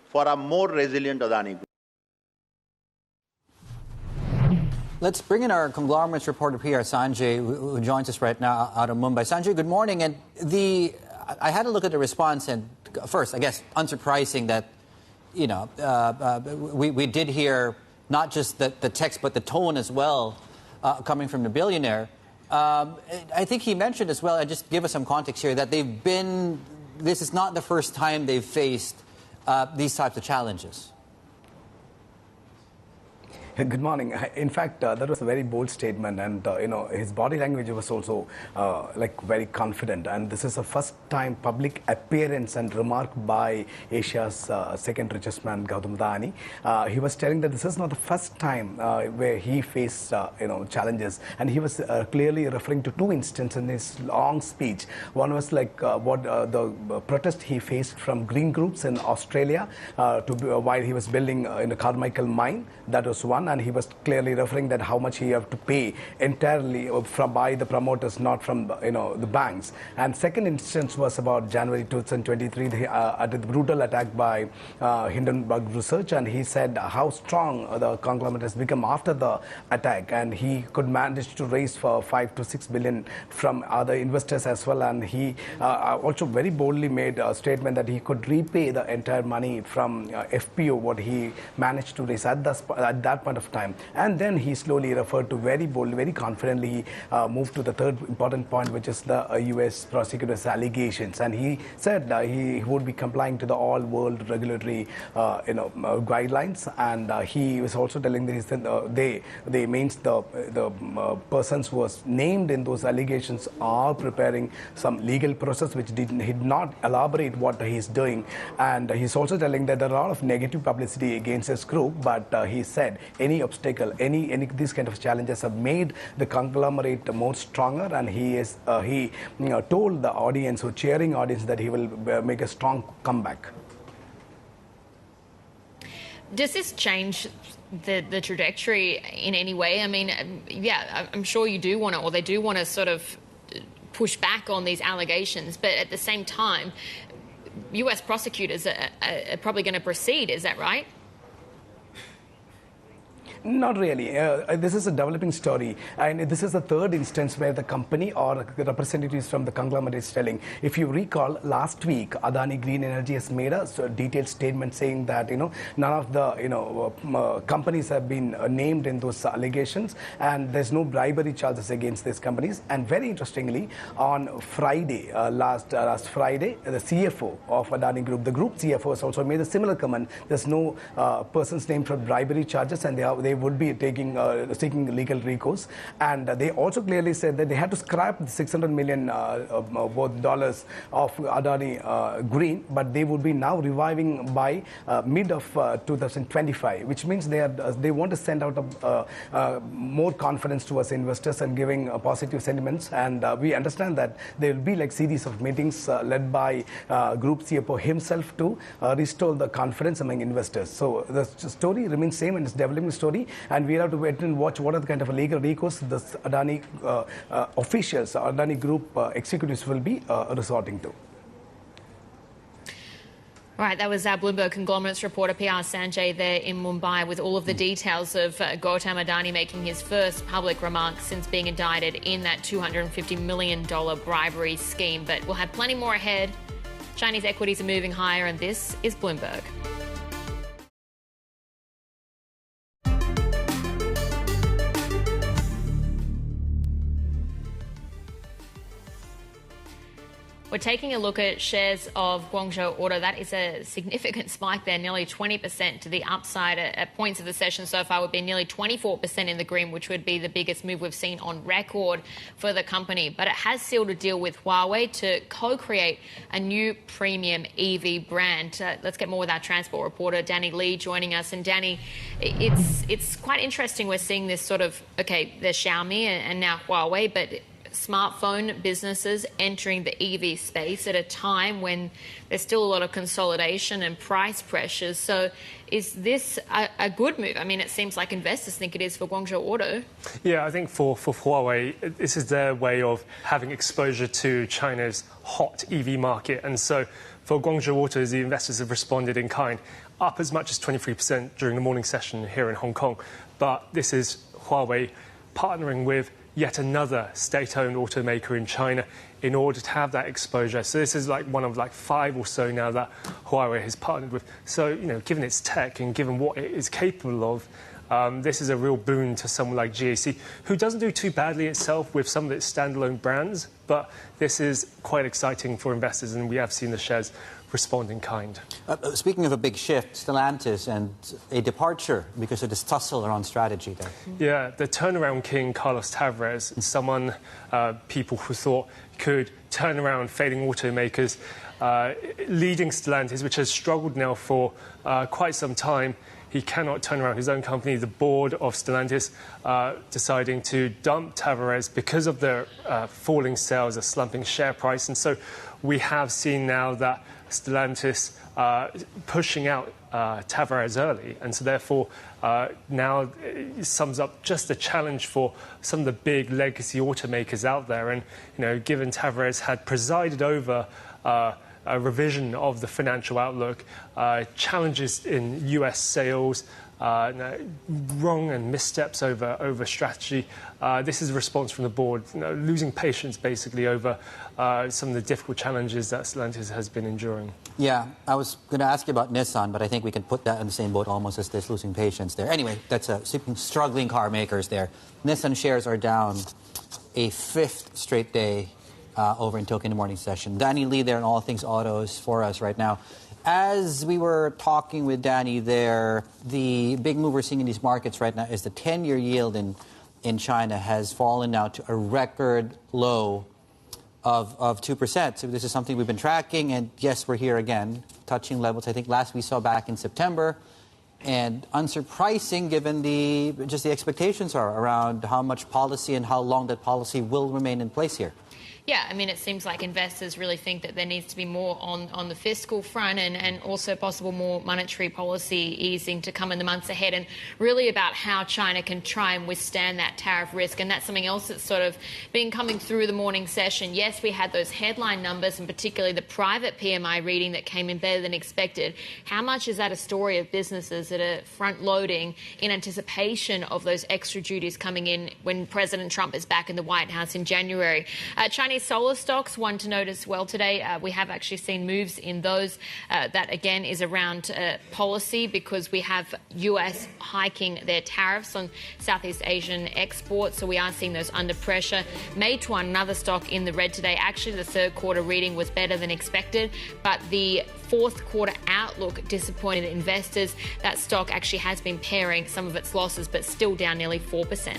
for a more resilient Adani Group. Let's bring in our conglomerates reporter PR Sanjay, who joins us right now out of Mumbai. Sanjay, good morning. And I had a look at the response, and first, I guess, unsurprising that we did hear not just the text but the tone as well coming from the billionaire. I think he mentioned as well, and just give us some context here, that this is not the first time they've faced these types of challenges. Good morning. In fact, that was a very bold statement, and his body language was also very confident. And this is the first time public appearance and remark by Asia's second richest man, Gautam Adani. He was telling that this is not the first time where he faced challenges, and he was clearly referring to two instances in his long speech. One was the protest he faced from green groups in Australia while he was building in a Carmichael mine. That was one, and he was clearly referring that how much he have to pay entirely by the promoters, not from the banks. And second instance was about January 2023, the brutal attack by Hindenburg Research, and he said how strong the conglomerate has become after the attack, and he could manage to raise for 5 to 6 billion from other investors as well. And he also very boldly made a statement that he could repay the entire money from FPO, what he managed to raise at that point of time. And then he slowly referred to very boldly, very confidently, he moved to the third important point, which is the US prosecutor's allegations. And he said he would be complying to the all world regulatory guidelines. And he was also telling that they means the persons who was named in those allegations are preparing some legal process, which did not elaborate what he's doing. And he's also telling that there are a lot of negative publicity against his group, but he said any obstacle, any these kind of challenges have made the conglomerate more stronger, and he told the audience, who cheering audience, that he will make a strong comeback. Does this change the trajectory in any way? I mean, yeah, I'm sure you do want to, or they do want to sort of push back on these allegations, but at the same time, US prosecutors are probably going to proceed, is that right? Not really. This is a developing story, and this is the third instance where the company or the representatives from the conglomerate is telling. If you recall, last week Adani Green Energy has made a detailed statement saying that none of the companies have been named in those allegations, and there's no bribery charges against these companies. And very interestingly, on Friday, last Friday, the CFO of Adani Group, the group CFO, has also made a similar comment. There's no persons named for bribery charges, and they would be seeking legal recourse. And they also clearly said that they had to scrap the $600 million dollars of Adani Green, but they would be now reviving by mid of 2025, which means they want to send out more confidence to us investors and giving positive sentiments. And we understand that there will be like series of meetings led by Group CFO himself to restore the confidence among investors. So the story remains same, and it's developing story. And we have to wait and watch what are the kind of legal recourse the Adani officials, Adani Group executives will be resorting to. All right, that was our Bloomberg Conglomerates reporter PR Sanjay there in Mumbai with all of the details of Gautam Adani making his first public remarks since being indicted in that $250 million bribery scheme. But we'll have plenty more ahead. Chinese equities are moving higher, and this is Bloomberg. We're taking a look at shares of Guangzhou Auto. That is a significant spike there, nearly 20% to the upside. At points of the session so far, we've been nearly 24% in the green, which would be the biggest move we've seen on record for the company. But it has sealed a deal with Huawei to co-create a new premium EV brand. Let's get more with our transport reporter, Danny Lee, joining us. And Danny, it's quite interesting we're seeing this sort of, okay, there's Xiaomi and now Huawei, but smartphone businesses entering the EV space at a time when there's still a lot of consolidation and price pressures. So is this a good move? I mean, it seems like investors think it is for Guangzhou Auto. Yeah, I think for Huawei, this is their way of having exposure to China's hot EV market. And so for Guangzhou Auto, the investors have responded in kind, up as much as 23% during the morning session here in Hong Kong. But this is Huawei partnering with yet another state-owned automaker in China in order to have that exposure. So this is like one of like 5 or so now that Huawei has partnered with. So, given its tech and given what it is capable of, this is a real boon to someone like GAC, who doesn't do too badly itself with some of its standalone brands, but this is quite exciting for investors, and we have seen the shares respond in kind. Speaking of a big shift, Stellantis and a departure because of this tussle around strategy there. Yeah, the turnaround king, Carlos Tavares, someone people who thought could turn around failing automakers, leading Stellantis, which has struggled now for quite some time. He cannot turn around his own company. The board of Stellantis deciding to dump Tavares because of their falling sales, a slumping share price. And so we have seen now that Stellantis pushing out Tavares early. And so therefore, now it sums up just a challenge for some of the big legacy automakers out there. And, given Tavares had presided over a revision of the financial outlook, challenges in US sales, wrong and missteps over strategy. This is a response from the board, losing patience basically over some of the difficult challenges that Stellantis has been enduring. Yeah, I was going to ask you about Nissan, but I think we can put that in the same boat almost as this, losing patience there. Anyway, that's struggling car makers there. Nissan shares are down a fifth straight day over in Tokyo in the morning session. Danny Lee there in All Things Autos for us right now. As we were talking with Danny there, the big move we're seeing in these markets right now is the 10-year yield in China has fallen now to a record low of 2%. So this is something we've been tracking, and yes, we're here again, touching levels I think last we saw back in September. And unsurprising given the expectations are around how much policy and how long that policy will remain in place here. Yeah, I mean, it seems like investors really think that there needs to be more on the fiscal front and also possible more monetary policy easing to come in the months ahead, and really about how China can try and withstand that tariff risk. And that's something else that's sort of been coming through the morning session. Yes, we had those headline numbers, and particularly the private PMI reading that came in better than expected. How much is that a story of businesses that are front-loading in anticipation of those extra duties coming in when President Trump is back in the White House in January? Chinese solar stocks, one to note as well today. We have actually seen moves in those. That, again, is around policy, because we have US hiking their tariffs on Southeast Asian exports. So we are seeing those under pressure. Meituan, another stock in the red today. Actually, the third quarter reading was better than expected, but the fourth quarter outlook disappointed investors. That stock actually has been paring some of its losses, but still down nearly 4%.